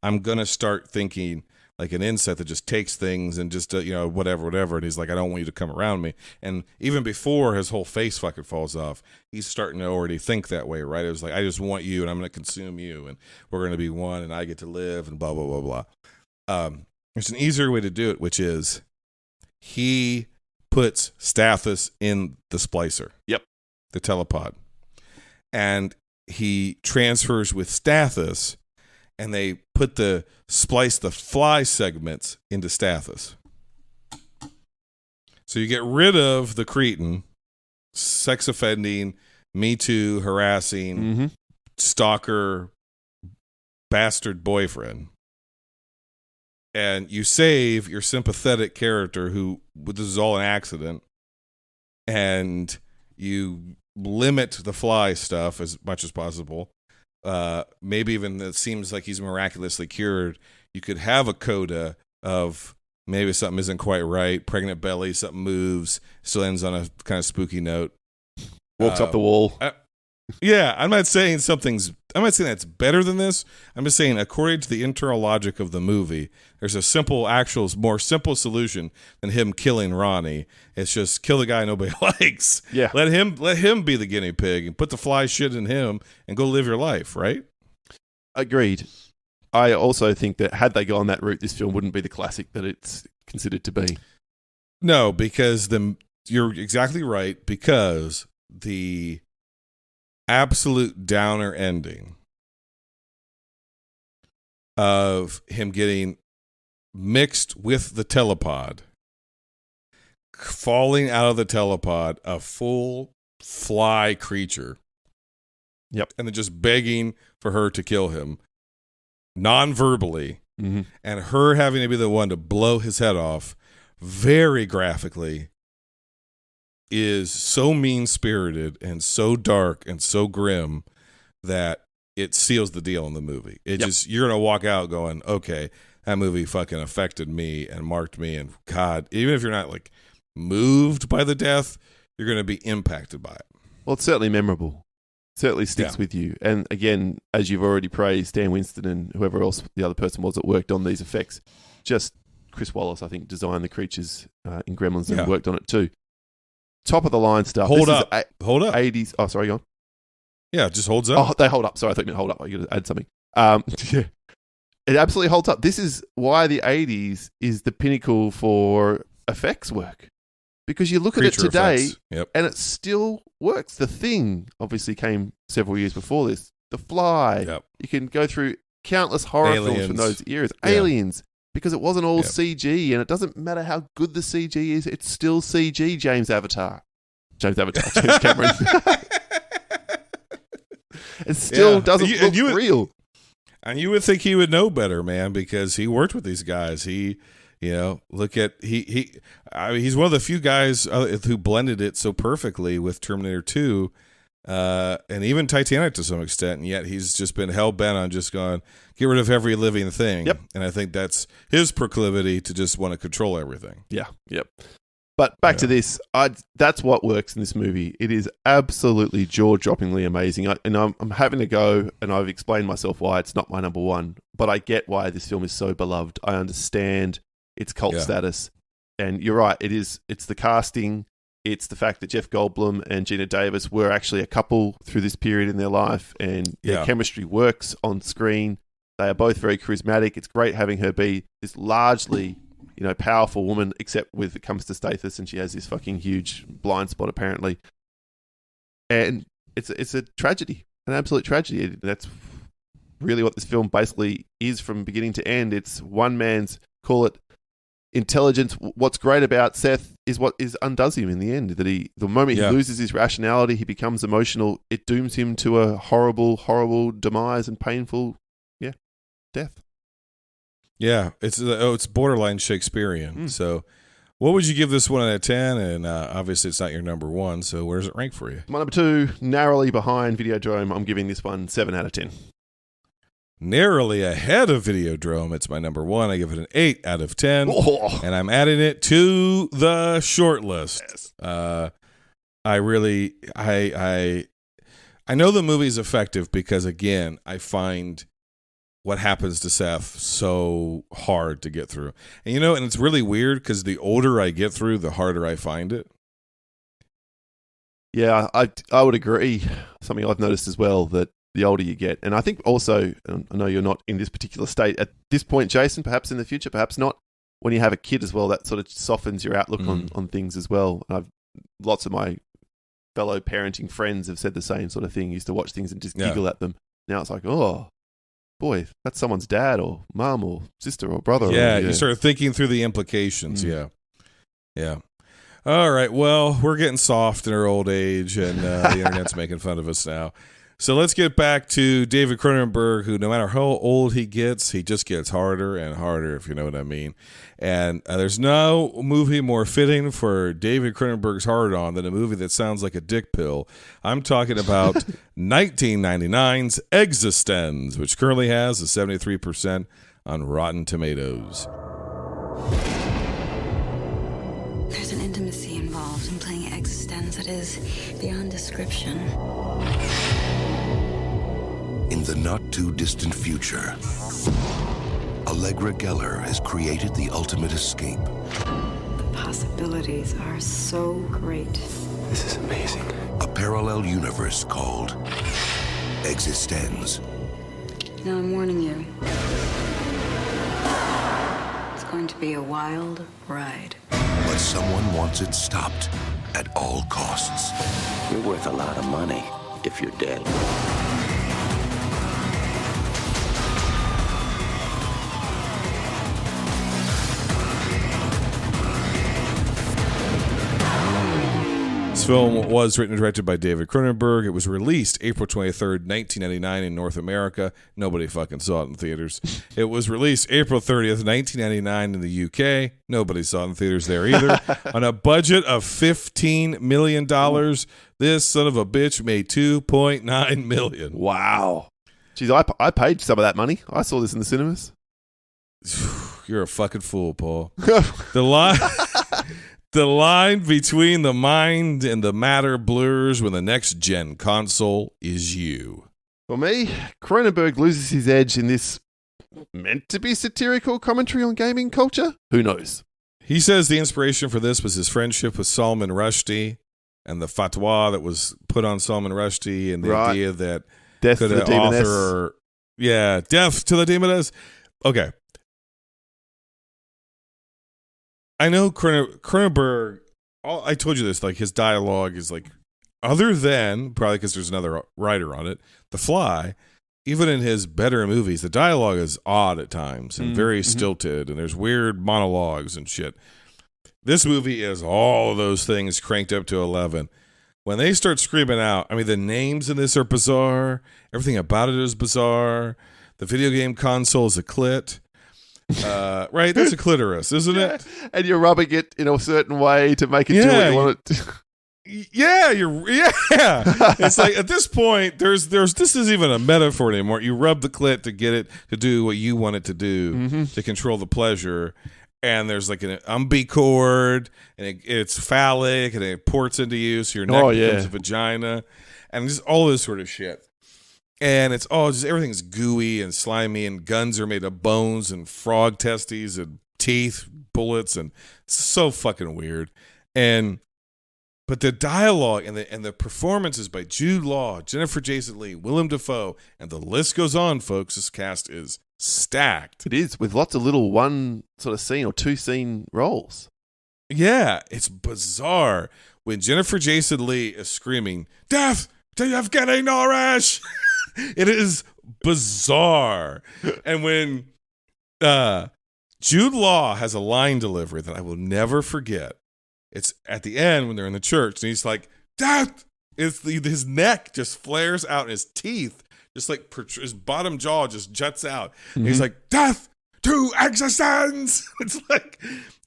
I'm going to start thinking like an insect that just takes things and just, whatever. And he's like, I don't want you to come around me. And even before his whole face fucking falls off, he's starting to already think that way, right? It was like, I just want you and I'm going to consume you and we're going to be one and I get to live and blah, blah, blah, blah. There's an easier way to do it, which is he puts Stathis in the splicer. Yep. The telepod. And he transfers with Stathis and they splice the fly segments into Stathis. So you get rid of the cretin, sex offending, Me Too, harassing, stalker, bastard boyfriend. And you save your sympathetic character who, this is all an accident, and you limit the fly stuff as much as possible. Maybe even it seems like he's miraculously cured. You could have a coda of maybe something isn't quite right, pregnant belly, something moves, still ends on a kind of spooky note. Walks up the wall. I'm not saying that's better than this. I'm just saying, according to the internal logic of the movie, there's a more simple solution than him killing Ronnie. It's just kill the guy nobody likes. Yeah. Let him be the guinea pig and put the fly shit in him and go live your life, right? Agreed. I also think that had they gone that route, this film wouldn't be the classic that it's considered to be. No, because you're exactly right, because the absolute downer ending of him getting mixed with the telepod, falling out of the telepod, a full fly creature. Yep. And then just begging for her to kill him non-verbally, and her having to be the one to blow his head off very graphically is so mean-spirited and so dark and so grim that it seals the deal in the movie. You're going to walk out going, okay, that movie fucking affected me and marked me, and God, even if you're not like moved by the death, you're going to be impacted by it. Well, it's certainly memorable. Certainly sticks with you. And again, as you've already praised, Dan Winston and whoever else the other person was that worked on these effects, just Chris Wallace, I think, designed the creatures in Gremlins and worked on it too. Top of the line stuff. Hold up. 80s. Oh, sorry, go on. Yeah, it just holds up. Oh, they hold up. Sorry, I thought you meant hold up. I got to add something. Yeah. It absolutely holds up. This is why the 80s is the pinnacle for effects work. Because you look at it today and it still works. The Thing obviously came several years before this. The Fly. Yep. You can go through countless horror films from those eras. Yeah. Aliens. Because it wasn't all CG, and it doesn't matter how good the CG is, it's still CG, James Cameron. It still doesn't look real. And you would think he would know better, man, because he worked with these guys. He's one of the few guys who blended it so perfectly with Terminator 2, and even Titanic to some extent, and yet he's just been hell-bent on just going, get rid of every living thing. Yep. And I think that's his proclivity to just want to control everything. Yeah, yep. But back to this, that's what works in this movie. It is absolutely jaw-droppingly amazing. I'm having to go, and I've explained myself why it's not my number one, but I get why this film is so beloved. I understand its cult status. And you're right, it's the casting, it's the fact that Jeff Goldblum and Gina Davis were actually a couple through this period in their life, and their chemistry works on screen. They are both very charismatic. It's great having her be this largely, powerful woman, except when it comes to Stathis, and she has this fucking huge blind spot apparently. And it's a tragedy, an absolute tragedy. That's really what this film basically is from beginning to end. It's one man's, call it intelligence. What's great about Seth is what undoes him in the end. That the moment he loses his rationality, he becomes emotional. It dooms him to a horrible, horrible demise and painful, death. Yeah, it's borderline Shakespearean. So What would you give this 1 out of 10? And obviously it's not your number 1, so where does it rank for you? My number 2, narrowly behind Videodrome. I'm giving this one 7 out of 10. Narrowly ahead of Videodrome. It's my number 1. I give it an 8 out of 10. Oh. And I'm adding it to the short list. Yes. I know the movie's effective because, again, I find what happens to Seth so hard to get through. And, and it's really weird because the older I get through, the harder I find it. Yeah, I would agree. Something I've noticed as well, that the older you get, and I think also, I know you're not in this particular state at this point, Jason, perhaps in the future, perhaps not, when you have a kid as well, that sort of softens your outlook on things as well. Lots of my fellow parenting friends have said the same sort of thing, used to watch things and just giggle at them. Now it's like, oh, boy, that's someone's dad or mum or sister or brother. Yeah, you start thinking through the implications, Yeah. All right, well, we're getting soft in our old age, and the internet's making fun of us now. So let's get back to David Cronenberg, who no matter how old he gets, he just gets harder and harder, if you know what I mean. And there's no movie more fitting for David Cronenberg's hard-on than a movie that sounds like a dick pill. I'm talking about 1999's eXistenz, which currently has a 73% on Rotten Tomatoes. There's an intimacy involved in playing eXistenz that is beyond description. In the not-too-distant future, Allegra Geller has created the ultimate escape. The possibilities are so great. This is amazing. A parallel universe called eXistenz. Now I'm warning you. It's going to be a wild ride. But someone wants it stopped at all costs. You're worth a lot of money if you're dead. This film was written and directed by David Cronenberg. It was released April 23rd, 1999 in North America. Nobody fucking saw it in theaters. It was released April 30th, 1999 in the UK. Nobody saw it in theaters there either. On a budget of $15 million, this son of a bitch made $2.9 million. Wow. Jeez, I paid some of that money. I saw this in the cinemas. You're a fucking fool, Paul. The line between the mind and the matter blurs when the next-gen console is you. For me, Cronenberg loses his edge in this meant-to-be satirical commentary on gaming culture. Who knows? He says the inspiration for this was his friendship with Salman Rushdie and the fatwa that was put on Salman Rushdie and the idea that death to the demoness. Death to the demoness. Okay. I know Cronenberg, I told you this, like his dialogue is like, other than, probably because there's another writer on it, The Fly, even in his better movies, the dialogue is odd at times and very stilted, and there's weird monologues and shit. This movie is all of those things cranked up to 11. When they start screaming out, I mean, the names in this are bizarre. Everything about it is bizarre. The video game console is a clit. Right? That's a clitoris, isn't it? And you're rubbing it in a certain way to make it do what you want it to. It's like at this point, there's this isn't even a metaphor anymore. You rub the clit to get it to do what you want it to do to control the pleasure. And there's like an umbicord, and it's phallic, and it ports into you, so your neck becomes a vagina, and just all this sort of shit. And it's all just everything's gooey and slimy, and guns are made of bones and frog testes and teeth, bullets, and it's so fucking weird. But the dialogue and the performances by Jude Law, Jennifer Jason Leigh, Willem Dafoe, and the list goes on, folks. This cast is stacked. It is, with lots of little one sort of scene or two scene roles. Yeah, it's bizarre when Jennifer Jason Leigh is screaming, "Death to Yevgeny Nourish!" It is bizarre. And when Jude Law has a line delivery that I will never forget, it's at the end when they're in the church, and he's like, "Death!" His neck just flares out, and his teeth just like his bottom jaw just juts out. And he's like, "Death to eXistenz!" It's like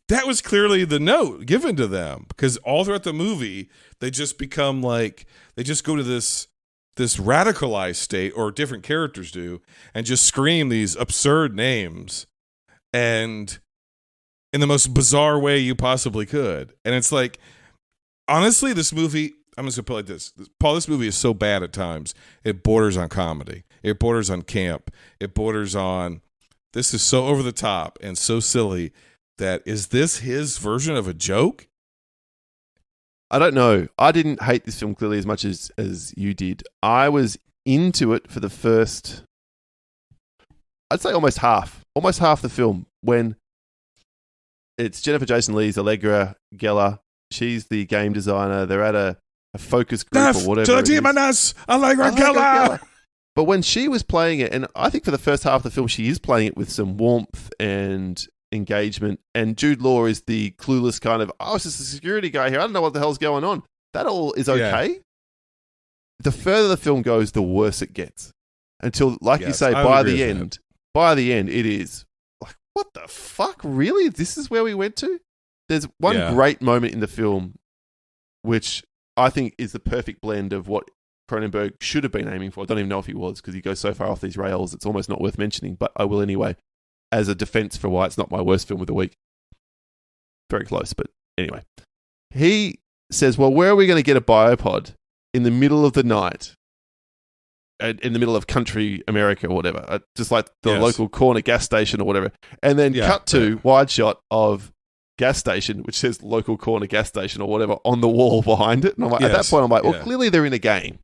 that was clearly the note given to them, because all throughout the movie, they just become like, they just go to this radicalized state, or different characters do, and just scream these absurd names, and in the most bizarre way you possibly could. And it's like, honestly, this movie, I'm just going to put it like this. Paul, this movie is so bad at times, it borders on comedy. It borders on camp. It borders on, this is so over the top and so silly that, is this his version of a joke? I don't know. I didn't hate this film clearly as much as you did. I was into it for the first, I'd say almost half the film, when it's Jennifer Jason Leigh's Allegra Geller. She's the game designer. They're at a focus group or whatever. Allegra Geller. But when she was playing it, and I think for the first half of the film, she is playing it with some warmth and engagement, and Jude Law is the clueless kind of, oh, it's just a security guy here, I don't know what the hell's going on. That all is okay. Yeah. The further the film goes, the worse it gets. Until, like you say, by the end, it is like, what the fuck? Really? This is where we went to? There's one great moment in the film, which I think is the perfect blend of what Cronenberg should have been aiming for. I don't even know if he was, because he goes so far off these rails, it's almost not worth mentioning, but I will anyway, as a defense for why it's not my worst film of the week. Very close, but anyway. He says, well, where are we going to get a biopod in the middle of the night, in the middle of country America or whatever, just like the local corner gas station or whatever, and then cut to wide shot of gas station, which says local corner gas station or whatever on the wall behind it. And I'm like, at that point, I'm like, well, clearly they're in a game.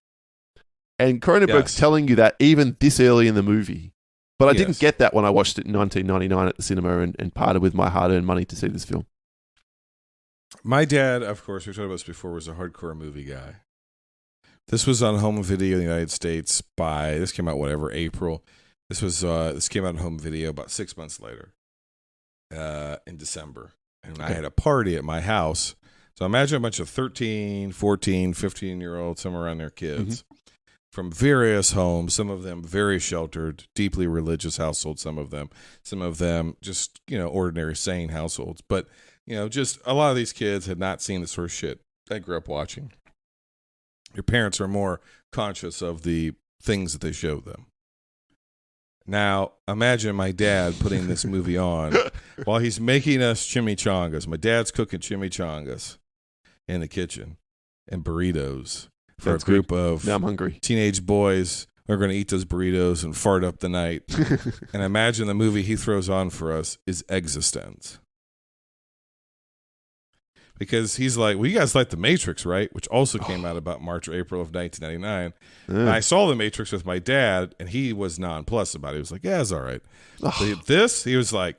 And Cronenberg's telling you that even this early in the movie. But I didn't get that when I watched it in 1999 at the cinema and parted with my hard-earned money to see this film. My dad, of course, we talked about this before, was a hardcore movie guy. This was on home video in the United States this came out, April. This came out on home video about 6 months later, in December. And I had a party at my house. So imagine a bunch of 13, 14, 15-year-olds, somewhere around there, kids from various homes, some of them very sheltered, deeply religious households, some of them just, ordinary, sane households. But, just a lot of these kids had not seen the sort of shit I grew up watching. Your parents are more conscious of the things that they showed them. Now, imagine my dad putting this movie on while he's making us chimichangas. My dad's cooking chimichangas in the kitchen and burritos for a group of now I'm hungry. Teenage boys who are going to eat those burritos and fart up the night. And imagine the movie he throws on for us is eXistenz. Because he's like, well, you guys like The Matrix, right? Which also came out about March or April of 1999. And I saw The Matrix with my dad, and he was nonplussed about it. He was like, yeah, it's all right. But he was like,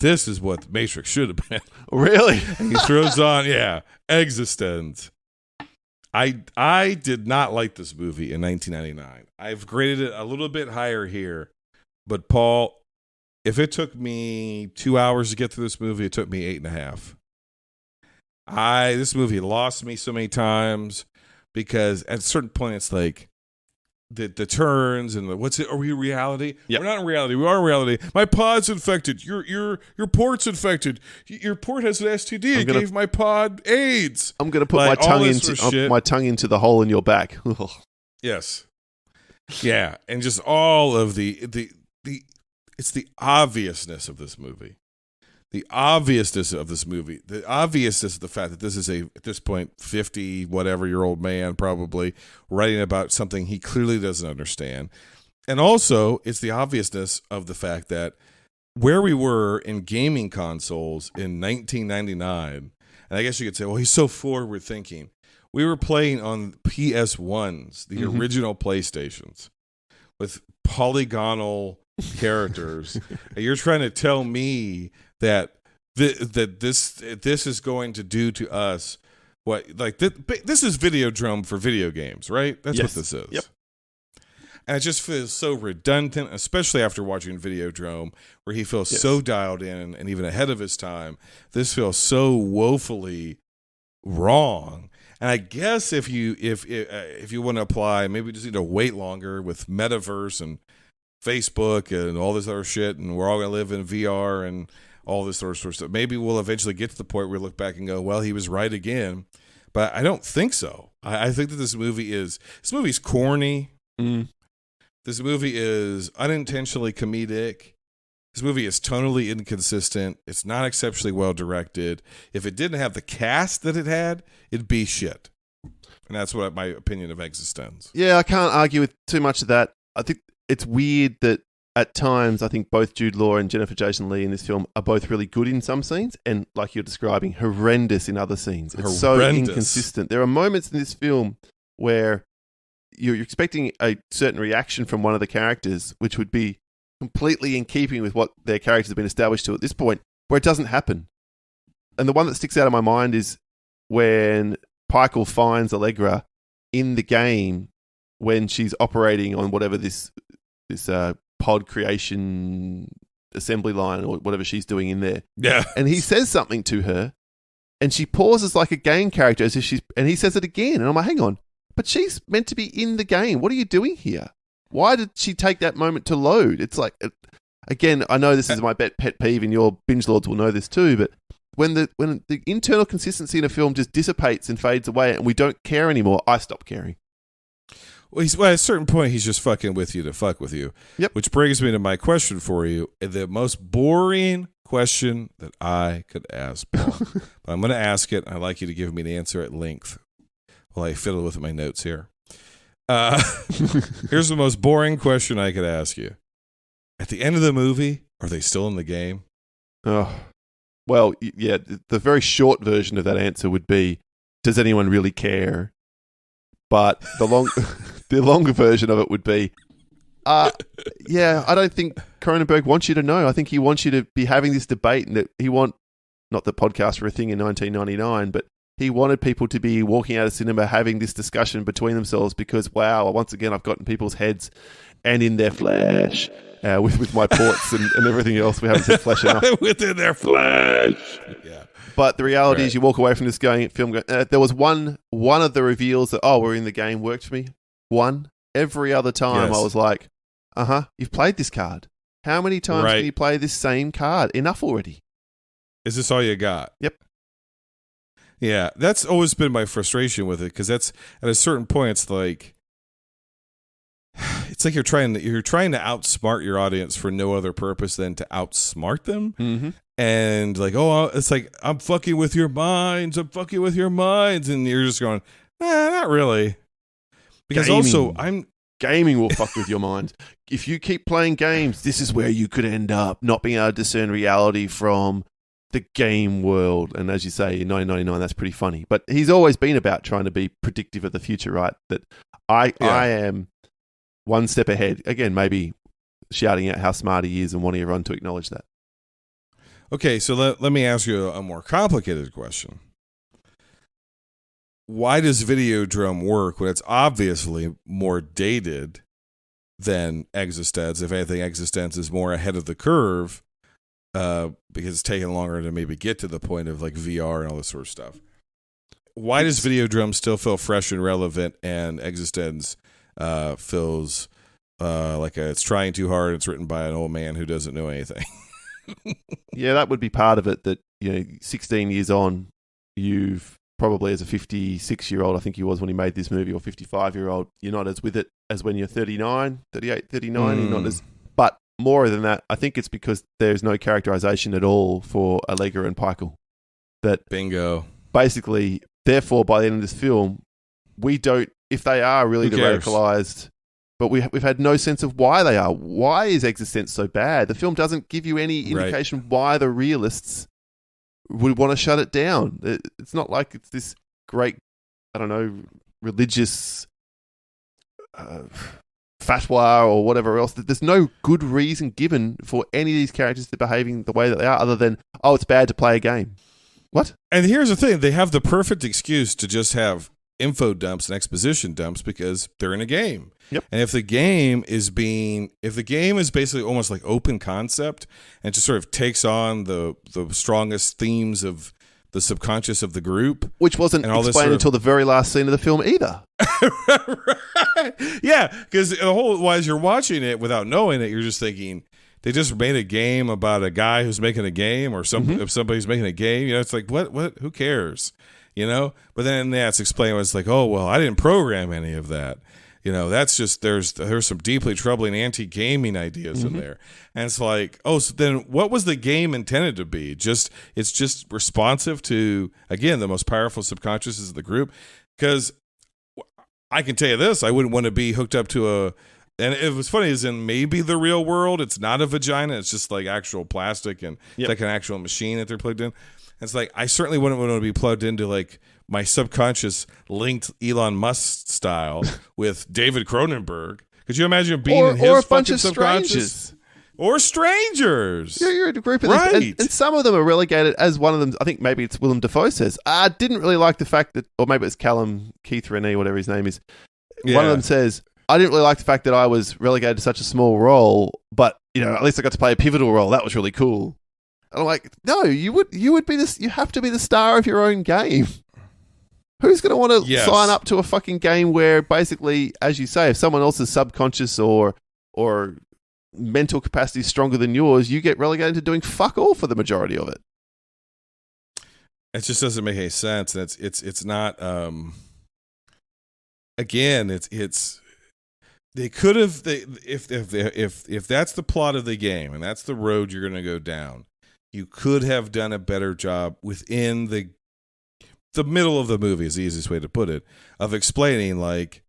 this is what The Matrix should have been. Really? And he throws on, eXistenz. I did not like this movie in 1999. I've graded it a little bit higher here. But, Paul, if it took me 2 hours to get through this movie, it took me 8.5. This movie lost me so many times, because at a certain point it's like the turns and are we reality? Yep. We're not in reality. We are in reality. My pod's infected. Your port's infected. Your port has an STD. It gave my pod AIDS. I'm gonna put my tongue into the hole in your back. Yes. Yeah, and just all of the it's the obviousness of this movie. The obviousness of this movie, the obviousness of the fact that this is at this point, 50-whatever-year-old man probably writing about something he clearly doesn't understand. And also, it's the obviousness of the fact that where we were in gaming consoles in 1999, and I guess you could say, well, he's so forward thinking. We were playing on PS1s, the original PlayStations, with polygonal characters. And you're trying to tell me that this is going to do to us what, like, this is Videodrome for video games, right? That's what this is. Yep. And it just feels so redundant, especially after watching Videodrome, where he feels so dialed in and even ahead of his time. This feels so woefully wrong. And I guess if you want to apply, maybe we just need to wait longer with metaverse and Facebook and all this other shit, and we're all going to live in VR and all this sort of stuff. Maybe we'll eventually get to the point where we look back and go, well, he was right again. But I don't think so. I think that this movie's corny. This movie is unintentionally comedic. This movie is tonally inconsistent. It's not exceptionally well directed. If it didn't have the cast that it had, it'd be shit. And that's what my opinion of eXistenz. Yeah, I can't argue with too much of that. I think it's weird that at times I think both Jude Law and Jennifer Jason Leigh in this film are both really good in some scenes and, like you're describing, horrendous in other scenes. It's so inconsistent. There are moments in this film where you're expecting a certain reaction from one of the characters, which would be completely in keeping with what their characters have been established to at this point, where it doesn't happen. And the one that sticks out of my mind is when Pikel finds Allegra in the game when she's operating on whatever this pod creation assembly line or whatever she's doing in there. Yeah. And he says something to her and she pauses like a game character as if and he says it again. And I'm like, hang on, but she's meant to be in the game. What are you doing here? Why did she take that moment to load? It's like, again, I know this is my pet peeve and your binge lords will know this too, but when the internal consistency in a film just dissipates and fades away and we don't care anymore, I stop caring. Well, at a certain point, he's just fucking with you to fuck with you. Yep. Which brings me to my question for you. The most boring question that I could ask, Paul. But I'm going to ask it. I'd like you to give me an answer at length while I fiddle with my notes here. Here's the most boring question I could ask you. At the end of the movie, are they still in the game? Oh, well, yeah, the very short version of that answer would be, does anyone really care? But the longer version of it would be, yeah, I don't think Cronenberg wants you to know. I think he wants you to be having this debate, and that not that podcasts were a thing in 1999, but he wanted people to be walking out of cinema having this discussion between themselves because, wow, once again, I've gotten people's heads and in their flesh with my ports and everything else. We haven't said flesh enough. Within their flesh. Yeah. But the reality is you walk away from this film going, there was one of the reveals that, we're in the game, worked for me. One. Every other time I was like, you've played this card. How many times can you play this same card? Enough already. Is this all you got? Yep. Yeah, that's always been my frustration with it, because that's at a certain point, it's like you're trying to outsmart your audience for no other purpose than to outsmart them. Mm-hmm. And like, it's like, I'm fucking with your minds, and you're just going, not really. Because gaming will fuck with your mind. If you keep playing games, this is where you could end up, not being able to discern reality from the game world. And as you say, in 1999, that's pretty funny. But he's always been about trying to be predictive of the future, right? That I am one step ahead. Again, maybe shouting out how smart he is and wanting everyone to acknowledge that. Okay, so let me ask you a more complicated question. Why does Videodrome work when it's obviously more dated than eXistenz? If anything, eXistenz is more ahead of the curve because it's taken longer to maybe get to the point of like VR and all this sort of stuff. Why does Videodrome still feel fresh and relevant, and eXistenz feels like it's trying too hard? It's written by an old man who doesn't know anything. Yeah, that would be part of it. That 16 years on, you've probably, as a 56-year-old, I think he was when he made this movie, or 55-year-old, you're not as with it as when you're 39, 38, 39. You're not as, but more than that, I think it's because there's no characterization at all for Allegra and Pikel. That bingo. Basically, therefore, by the end of this film, we don't, if they are really radicalized, but we've had no sense of why they are. Why is eXistenz so bad? The film doesn't give you any indication why the realists would want to shut it down. It's not like it's this great, I don't know, religious fatwa or whatever else. There's no good reason given for any of these characters to behaving the way that they are, other than, it's bad to play a game. What? And here's the thing. They have the perfect excuse to just have info dumps and exposition dumps because they're in a game. Yep. And if the game is basically almost like open concept and just sort of takes on the strongest themes of the subconscious of the group, which wasn't explained until the very last scene of the film either. Right. Yeah, because as you're watching it without knowing it, you're just thinking, they just made a game about a guy who's making a game, or if somebody's making a game. It's like what? Who cares? But then it's explained. It's like, oh well, I didn't program any of that. That's just there's some deeply troubling anti-gaming ideas in there, and it's like, oh, so then what was the game intended to be? It's just responsive to, again, the most powerful subconsciouses of the group. Because I can tell you this, I wouldn't want to be hooked up to and it was funny, is in maybe the real world, it's not a vagina, it's just like actual plastic and it's like an actual machine that they're plugged in. And it's like, I certainly wouldn't want to be plugged into like my subconscious linked Elon Musk style with David Cronenberg. Could you imagine being in his or a fucking bunch of subconscious? strangers. Or strangers. You're in a group of right. these, and some of them are relegated, as one of them, I think maybe it's Willem Dafoe says, I didn't really like the fact that, or maybe it's Callum Keith Rennie, whatever his name is. Yeah. One of them says, I didn't really like the fact that I was relegated to such a small role, but at least I got to play a pivotal role. That was really cool. And I'm like, no, you would be this. You have to be the star of your own game. Who's going to want to sign up to a fucking game where basically, as you say, if someone else's subconscious or mental capacity is stronger than yours, you get relegated to doing fuck all for the majority of it. It just doesn't make any sense, and it's not. Again, it's they could have if that's the plot of the game and that's the road you're going to go down, you could have done a better job within the middle of the movie, is the easiest way to put it, of explaining, like,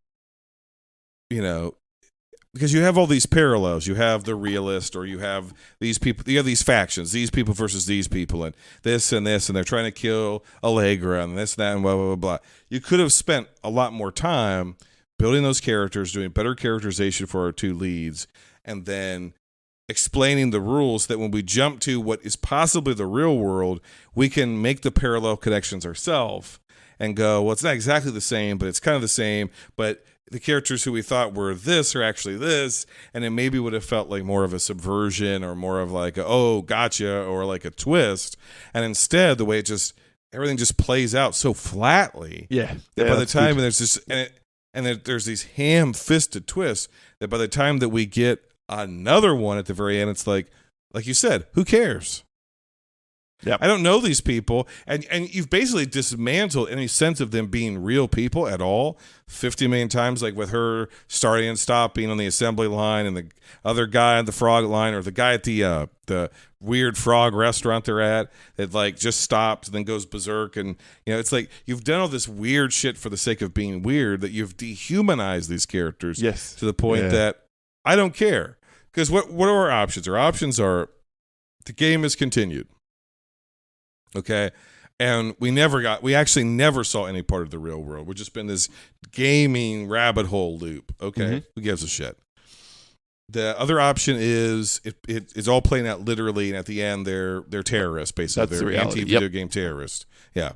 because you have all these parallels. You have the realist, or you have these people, you have these factions, these people versus these people, and this, and they're trying to kill Allegra, and this, that, and blah, blah, blah, blah. You could have spent a lot more time building those characters, doing better characterization for our two leads, and then explaining the rules that when we jump to what is possibly the real world, we can make the parallel connections ourselves and go, well, it's not exactly the same, but it's kind of the same, but the characters who we thought were this are actually this, and it maybe would have felt like more of a subversion or more of like gotcha, or like a twist. And instead, the way everything just plays out so flatly, that by the time there's this there's these ham-fisted twists, that by the time that we get another one at the very end, it's like you said, who cares? Yep. I don't know these people, and you've basically dismantled any sense of them being real people at all 50 million times, like with her starting and stopping on the assembly line, and the other guy on the frog line, or the guy at the weird frog restaurant they're at that like just stops and then goes berserk. And it's like you've done all this weird shit for the sake of being weird, that you've dehumanized these characters to the point that I don't care. Because what are our options? Our options are the game is continued. Okay. And we actually never saw any part of the real world. We've just been this gaming rabbit hole loop. Okay. Who gives a shit? The other option is it's all playing out literally, and at the end they're terrorists, basically. That's they're the reality. anti-video game terrorists. Yeah.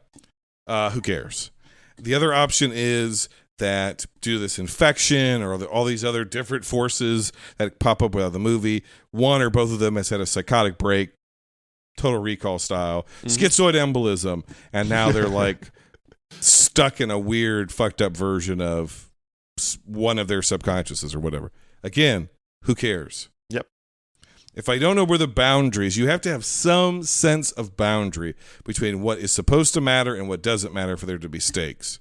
Who cares? The other option is that due to this infection or all these other different forces that pop up without the movie, one or both of them has had a psychotic break, Total Recall style, schizoid embolism, and now they're like stuck in a weird, fucked up version of one of their subconsciouses or whatever. Again, who cares? Yep. If I don't know where the boundaries, you have to have some sense of boundary between what is supposed to matter and what doesn't matter for there to be stakes.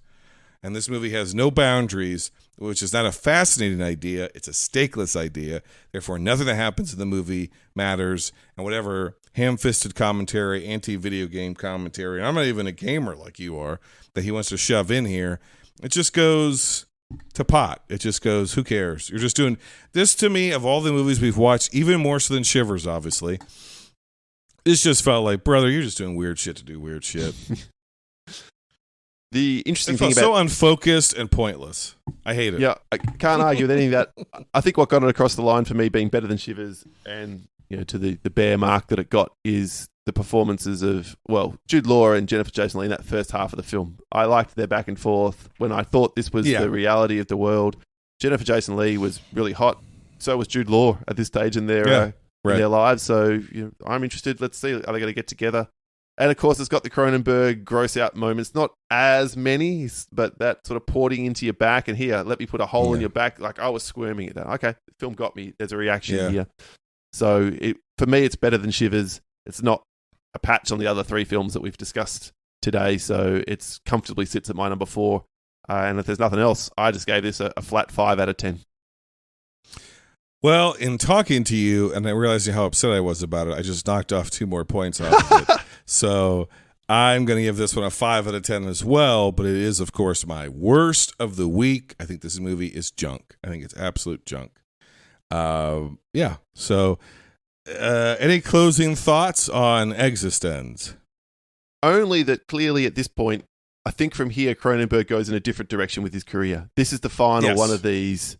And this movie has no boundaries, which is not a fascinating idea. It's a stakeless idea. Therefore, nothing that happens in the movie matters. And whatever ham-fisted commentary, anti-video game commentary, and I'm not even a gamer like you are, that he wants to shove in here, it just goes to pot. It just goes, who cares? You're just doing this. To me, of all the movies we've watched, even more so than Shivers, obviously, this just felt like, brother, you're just doing weird shit to do weird shit. The interesting it thing felt about so unfocused and pointless. I hate it. Yeah, I can't argue with any of that. I think what got it across the line for me being better than Shivers, and to the bare mark that it got, is the performances of, Jude Law and Jennifer Jason Leigh in that first half of the film. I liked their back and forth when I thought this was the reality of the world. Jennifer Jason Leigh was really hot. So was Jude Law at this stage in their lives. So I'm interested. Let's see. Are they going to get together? And of course, it's got the Cronenberg gross out moments. Not as many, but that sort of porting into your back. And here, let me put a hole in your back. Like, I was squirming at that. Okay, the film got me. There's a reaction here. So for me, it's better than Shivers. It's not a patch on the other 3 films that we've discussed today, so it's comfortably sits at my number 4. And if there's nothing else, I just gave this a flat 5 out of 10. Well, in talking to you and realizing how upset I was about it, I just knocked off 2 more points off of it. So I'm going to give this one a 5 out of 10 as well, but it is, of course, my worst of the week. I think this movie is junk. I think it's absolute junk. Yeah. So any closing thoughts on eXistenz? Only that clearly at this point, I think from here, Cronenberg goes in a different direction with his career. This is the final one of these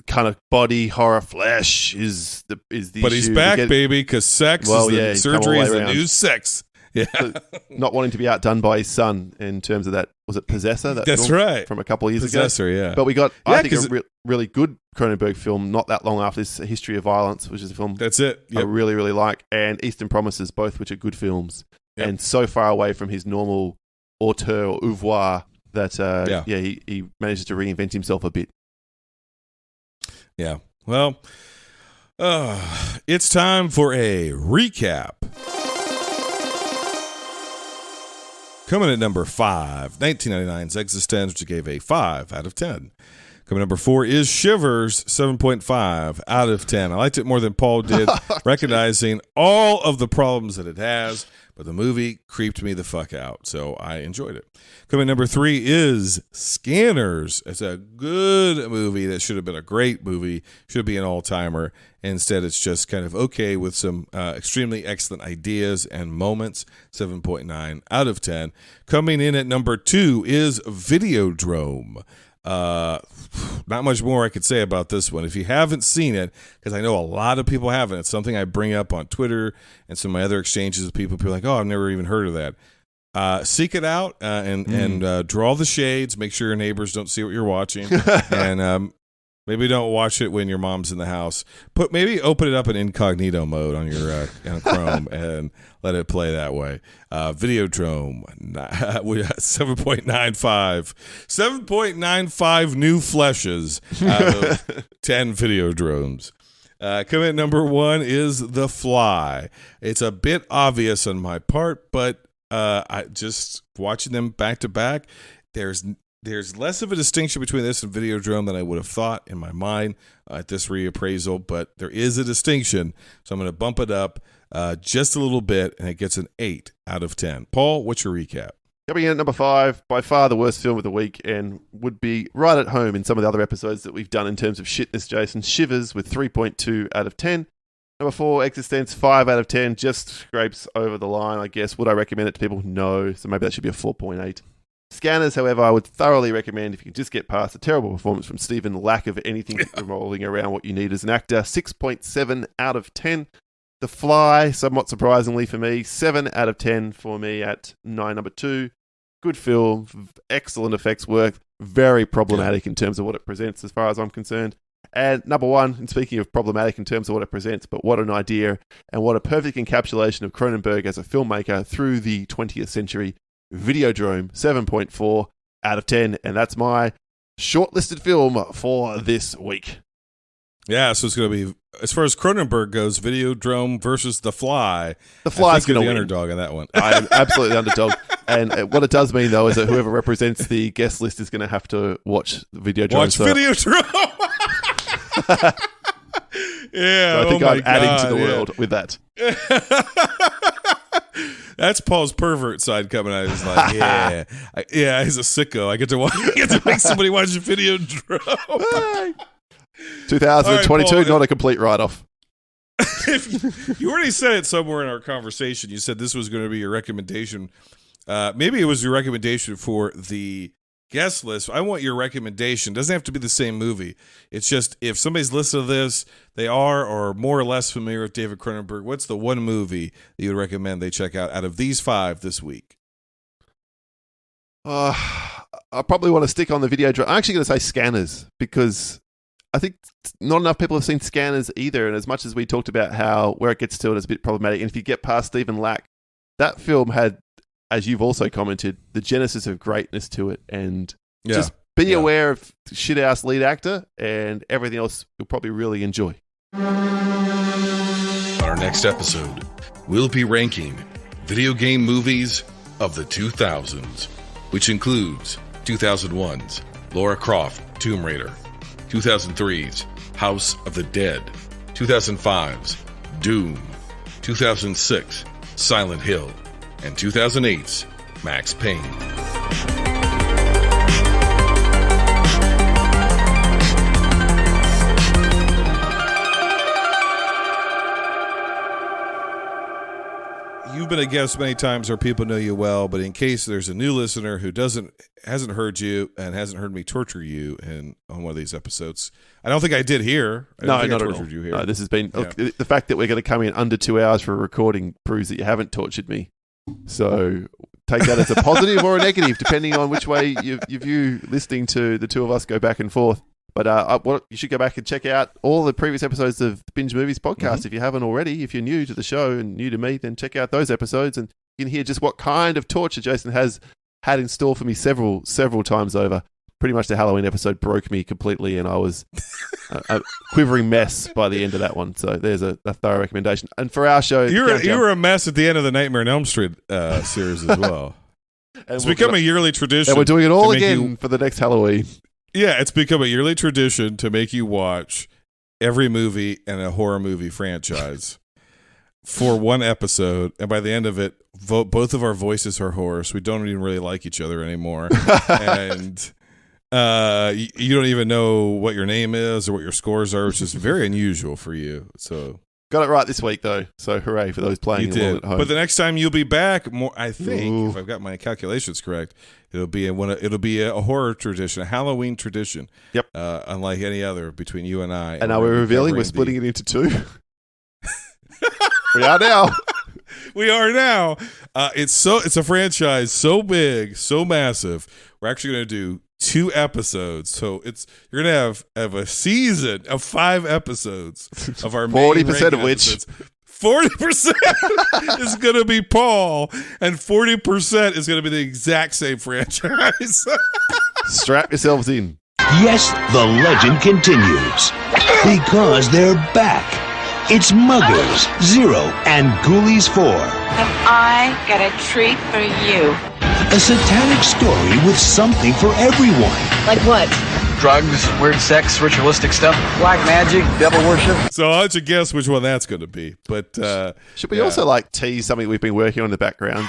kind of body horror flesh is the But issue. he's back, baby, because sex surgery is the new sex. Yeah. So not wanting to be outdone by his son in terms of that. Was it Possessor? That's right. From a couple of years Possessor, ago. yeah. But we got, I think, a really good Cronenberg film not that long after this, A History of Violence, which is a film that's it. Yep. I really, really like, and Eastern Promises, both which are good films. Yep. And so far away from his normal auteur or oeuvre that he manages to reinvent himself a bit. Yeah. Well, it's time for a recap. Coming at number 5, 1999's eXistenz, which gave a 5 out of 10. Coming number 4 is Shivers, 7.5 out of 10. I liked it more than Paul did, recognizing all of the problems that it has, but the movie creeped me the fuck out, so I enjoyed it. Coming number 3 is Scanners. It's a good movie that should have been a great movie, should be an all-timer. Instead, it's just kind of okay with some extremely excellent ideas and moments, 7.9 out of 10. Coming in at number 2 is Videodrome. Not much more I could say about this one. If you haven't seen it, because I know a lot of people haven't, it's something I bring up on Twitter and some of my other exchanges with people. People are like, oh, I've never even heard of that. Seek it out and draw the shades. Make sure your neighbors don't see what you're watching, and maybe don't watch it when your mom's in the house. Maybe open it up in incognito mode on your Chrome and let it play that way. Videodrome, 7.95. 7.95 new fleshes out of 10 Videodromes. Coming at number 1 is The Fly. It's a bit obvious on my part, but I just watching them back to back, there's less of a distinction between this and Videodrome than I would have thought in my mind at this reappraisal, but there is a distinction, so I'm going to bump it up just a little bit, and it gets an 8 out of 10. Paul, what's your recap? Coming in at number 5, by far the worst film of the week, and would be right at home in some of the other episodes that we've done in terms of shitness, Jason. Shivers with 3.2 out of 10. Number 4, eXistenz, 5 out of 10. Just scrapes over the line, I guess. Would I recommend it to people? No. So maybe that should be a 4.8. Scanners, however, I would thoroughly recommend if you can just get past a terrible performance from Stephen, lack of anything revolving around what you need as an actor. 6.7 out of 10. The Fly, somewhat surprisingly for me, 7 out of 10 for me at number 2. Good film, excellent effects work, very problematic in terms of what it presents as far as I'm concerned. And number 1, and speaking of problematic in terms of what it presents, but what an idea and what a perfect encapsulation of Cronenberg as a filmmaker through the 20th century. Videodrome, 7.4 out of 10. And that's my shortlisted film for this week. Yeah, so it's going to be, as far as Cronenberg goes, Videodrome versus The Fly. The Fly's going to be the underdog on that one. I am absolutely the underdog. And what it does mean, though, is that whoever represents the guest list is going to have to watch Videodrome. Watch Videodrome! Yeah, so I think I'm adding to the world with that. That's Paul's pervert side coming out. He's like, yeah, he's a sicko. I get to make somebody watch a Videodrome. 2022, right, Paul, not a complete write-off. You already said it somewhere in our conversation. You said this was going to be your recommendation. Maybe it was your recommendation for the guest list. I want your recommendation. It doesn't have to be the same movie. It's just if somebody's listened to this, they are or more or less familiar with David Cronenberg. What's the one movie that you would recommend they check out of these 5 this week? I probably want to stick on the Videodrome. I'm actually going to say Scanners because I think not enough people have seen Scanners either. And as much as we talked about how where it gets to it is a bit problematic, and if you get past Stephen Lack, that film had, as you've also commented, the genesis of greatness to it. And just be aware of shit-ass lead actor and everything else you'll probably really enjoy. On our next episode, we'll be ranking video game movies of the 2000s, which includes 2001's Lara Croft Tomb Raider, 2003's House of the Dead, 2005's Doom, 2006 Silent Hill, and 2008's Max Payne. You've been a guest many times where people know you well, but in case there's a new listener who hasn't heard you and hasn't heard me torture you on one of these episodes, I don't think I did here. Not at all. You here. No, this has been look, the fact that we're going to come in under 2 hours for a recording proves that you haven't tortured me. So take that as a positive or a negative, depending on which way you view listening to the two of us go back and forth. But you should go back and check out all the previous episodes of the Binge Movies podcast if you haven't already. If you're new to the show and new to me, then check out those episodes and you can hear just what kind of torture Jason has had in store for me several times over. Pretty much the Halloween episode broke me completely and I was a quivering mess by the end of that one. So there's a thorough recommendation. And for our show... You were a mess at the end of the Nightmare on Elm Street series as well. It's become a yearly tradition. And we're doing it all again for the next Halloween. Yeah, it's become a yearly tradition to make you watch every movie in a horror movie franchise for one episode. And by the end of it, both of our voices are hoarse. We don't even really like each other anymore. And you don't even know what your name is or what your scores are, which is very unusual for you. So got it right this week, though. So hooray for those playing along at home. But the next time you'll be back, I think, if I've got my calculations correct, it'll be a horror tradition, a Halloween tradition. Yep. Unlike any other between you and I. And are we revealing we're splitting it into two? We are now. We are now. It's a franchise so big, so massive. We're actually going to do 2 episodes. So you're going to have a season of 5 episodes of our 40% of which 40% is going to be Paul, and 40% is going to be the exact same franchise. Strap yourselves in. Yes, the legend continues. Because they're back. It's Muggers, Zero, and Ghoulies 4. Have I got a treat for you? A satanic story with something for everyone. Like what? Drugs, weird sex, ritualistic stuff, black magic, devil worship. So I'll let you guess which one that's going to be. But should we also tease something we've been working on in the background?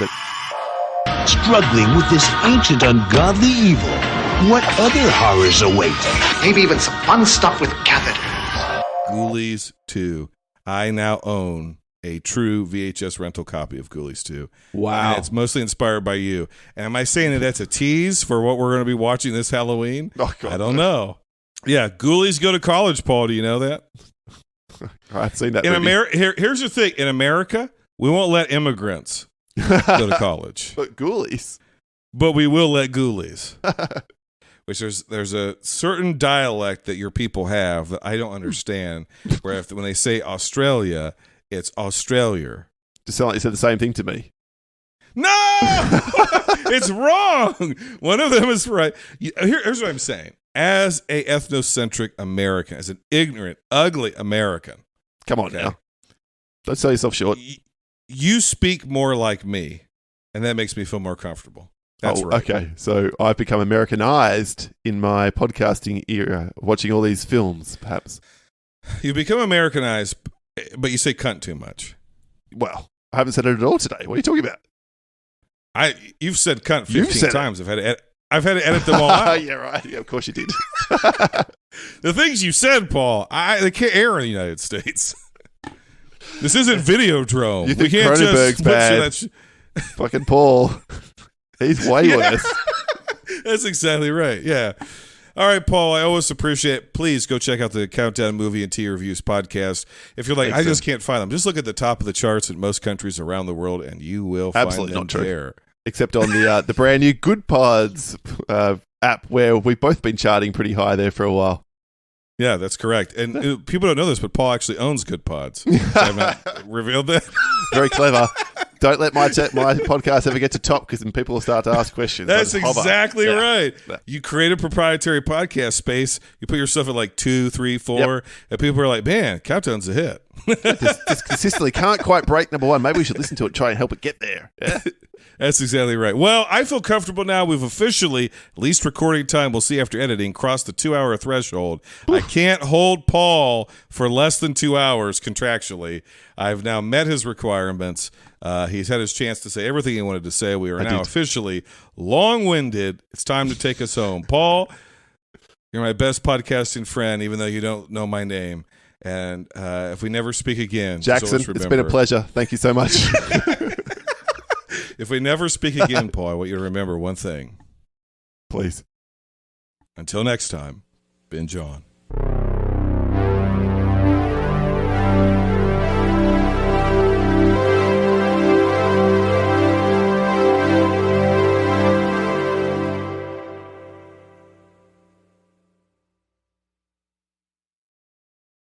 Struggling with this ancient ungodly evil, what other horrors await? Maybe even some fun stuff with catheters. Ghoulies 2. I now own a true VHS rental copy of Ghoulies 2. Wow. And it's mostly inspired by you. And am I saying that that's a tease for what we're going to be watching this Halloween? Oh, God. I don't know. Yeah, Ghoulies go to college, Paul. Do you know that? I've seen that. Here's the thing. In America, we won't let immigrants go to college. But Ghoulies. But we will let Ghoulies. Which there's a certain dialect that your people have that I don't understand. Where when they say Australia, it's Australia. Just sound like you said the same thing to me. No, it's wrong. One of them is right. Here's what I'm saying. As a ethnocentric American, as an ignorant, ugly American. Come on now. Don't sell yourself short. You speak more like me, and that makes me feel more comfortable. That's right. Okay. So I've become Americanized in my podcasting era, watching all these films, perhaps. You become Americanized, but you say cunt too much. Well, I haven't said it at all today. What are you talking about? You've said cunt 15 times. I've had to edit them all out. Yeah, right. Yeah, of course you did. The things you said, Paul, they can't air in the United States. This isn't Videodrome. You think we can't Cronenberg's just bad? Fucking Paul. He's way worse. That's exactly right. Yeah. All right, Paul, I always appreciate it. Please go check out the Countdown Movie and TV Reviews podcast. If you're like, I just can't find them, just look at the top of the charts in most countries around the world, and you will find them there. Except on the brand new Good Pods app, where we've both been charting pretty high there for a while. Yeah, that's correct. And people don't know this, but Paul actually owns Good Pods. I have not revealed that. Very clever. Don't let my podcast ever get to top because then people will start to ask questions. That's Like, hover. exactly Yeah. right. Yeah. You create a proprietary podcast space. You put yourself at like 2, 3, 4, and people are like, "Man, Countdown's a hit." just consistently can't quite break number 1. Maybe we should listen to it, try and help it get there. Yeah. That's exactly right. Well, I feel comfortable now. We've officially, at least recording time, we'll see after editing, crossed the 2-hour threshold. I can't hold Paul for less than 2 hours contractually. I've now met his requirements. He's had his chance to say everything he wanted to say. We are now officially long-winded. It's time to take us home. Paul, you're my best podcasting friend, even though you don't know my name. And if we never speak again, Jackson, it's been a pleasure. Thank you so much. If we never speak again, Paul, I want you to remember one thing. Please. Until next time, binge on.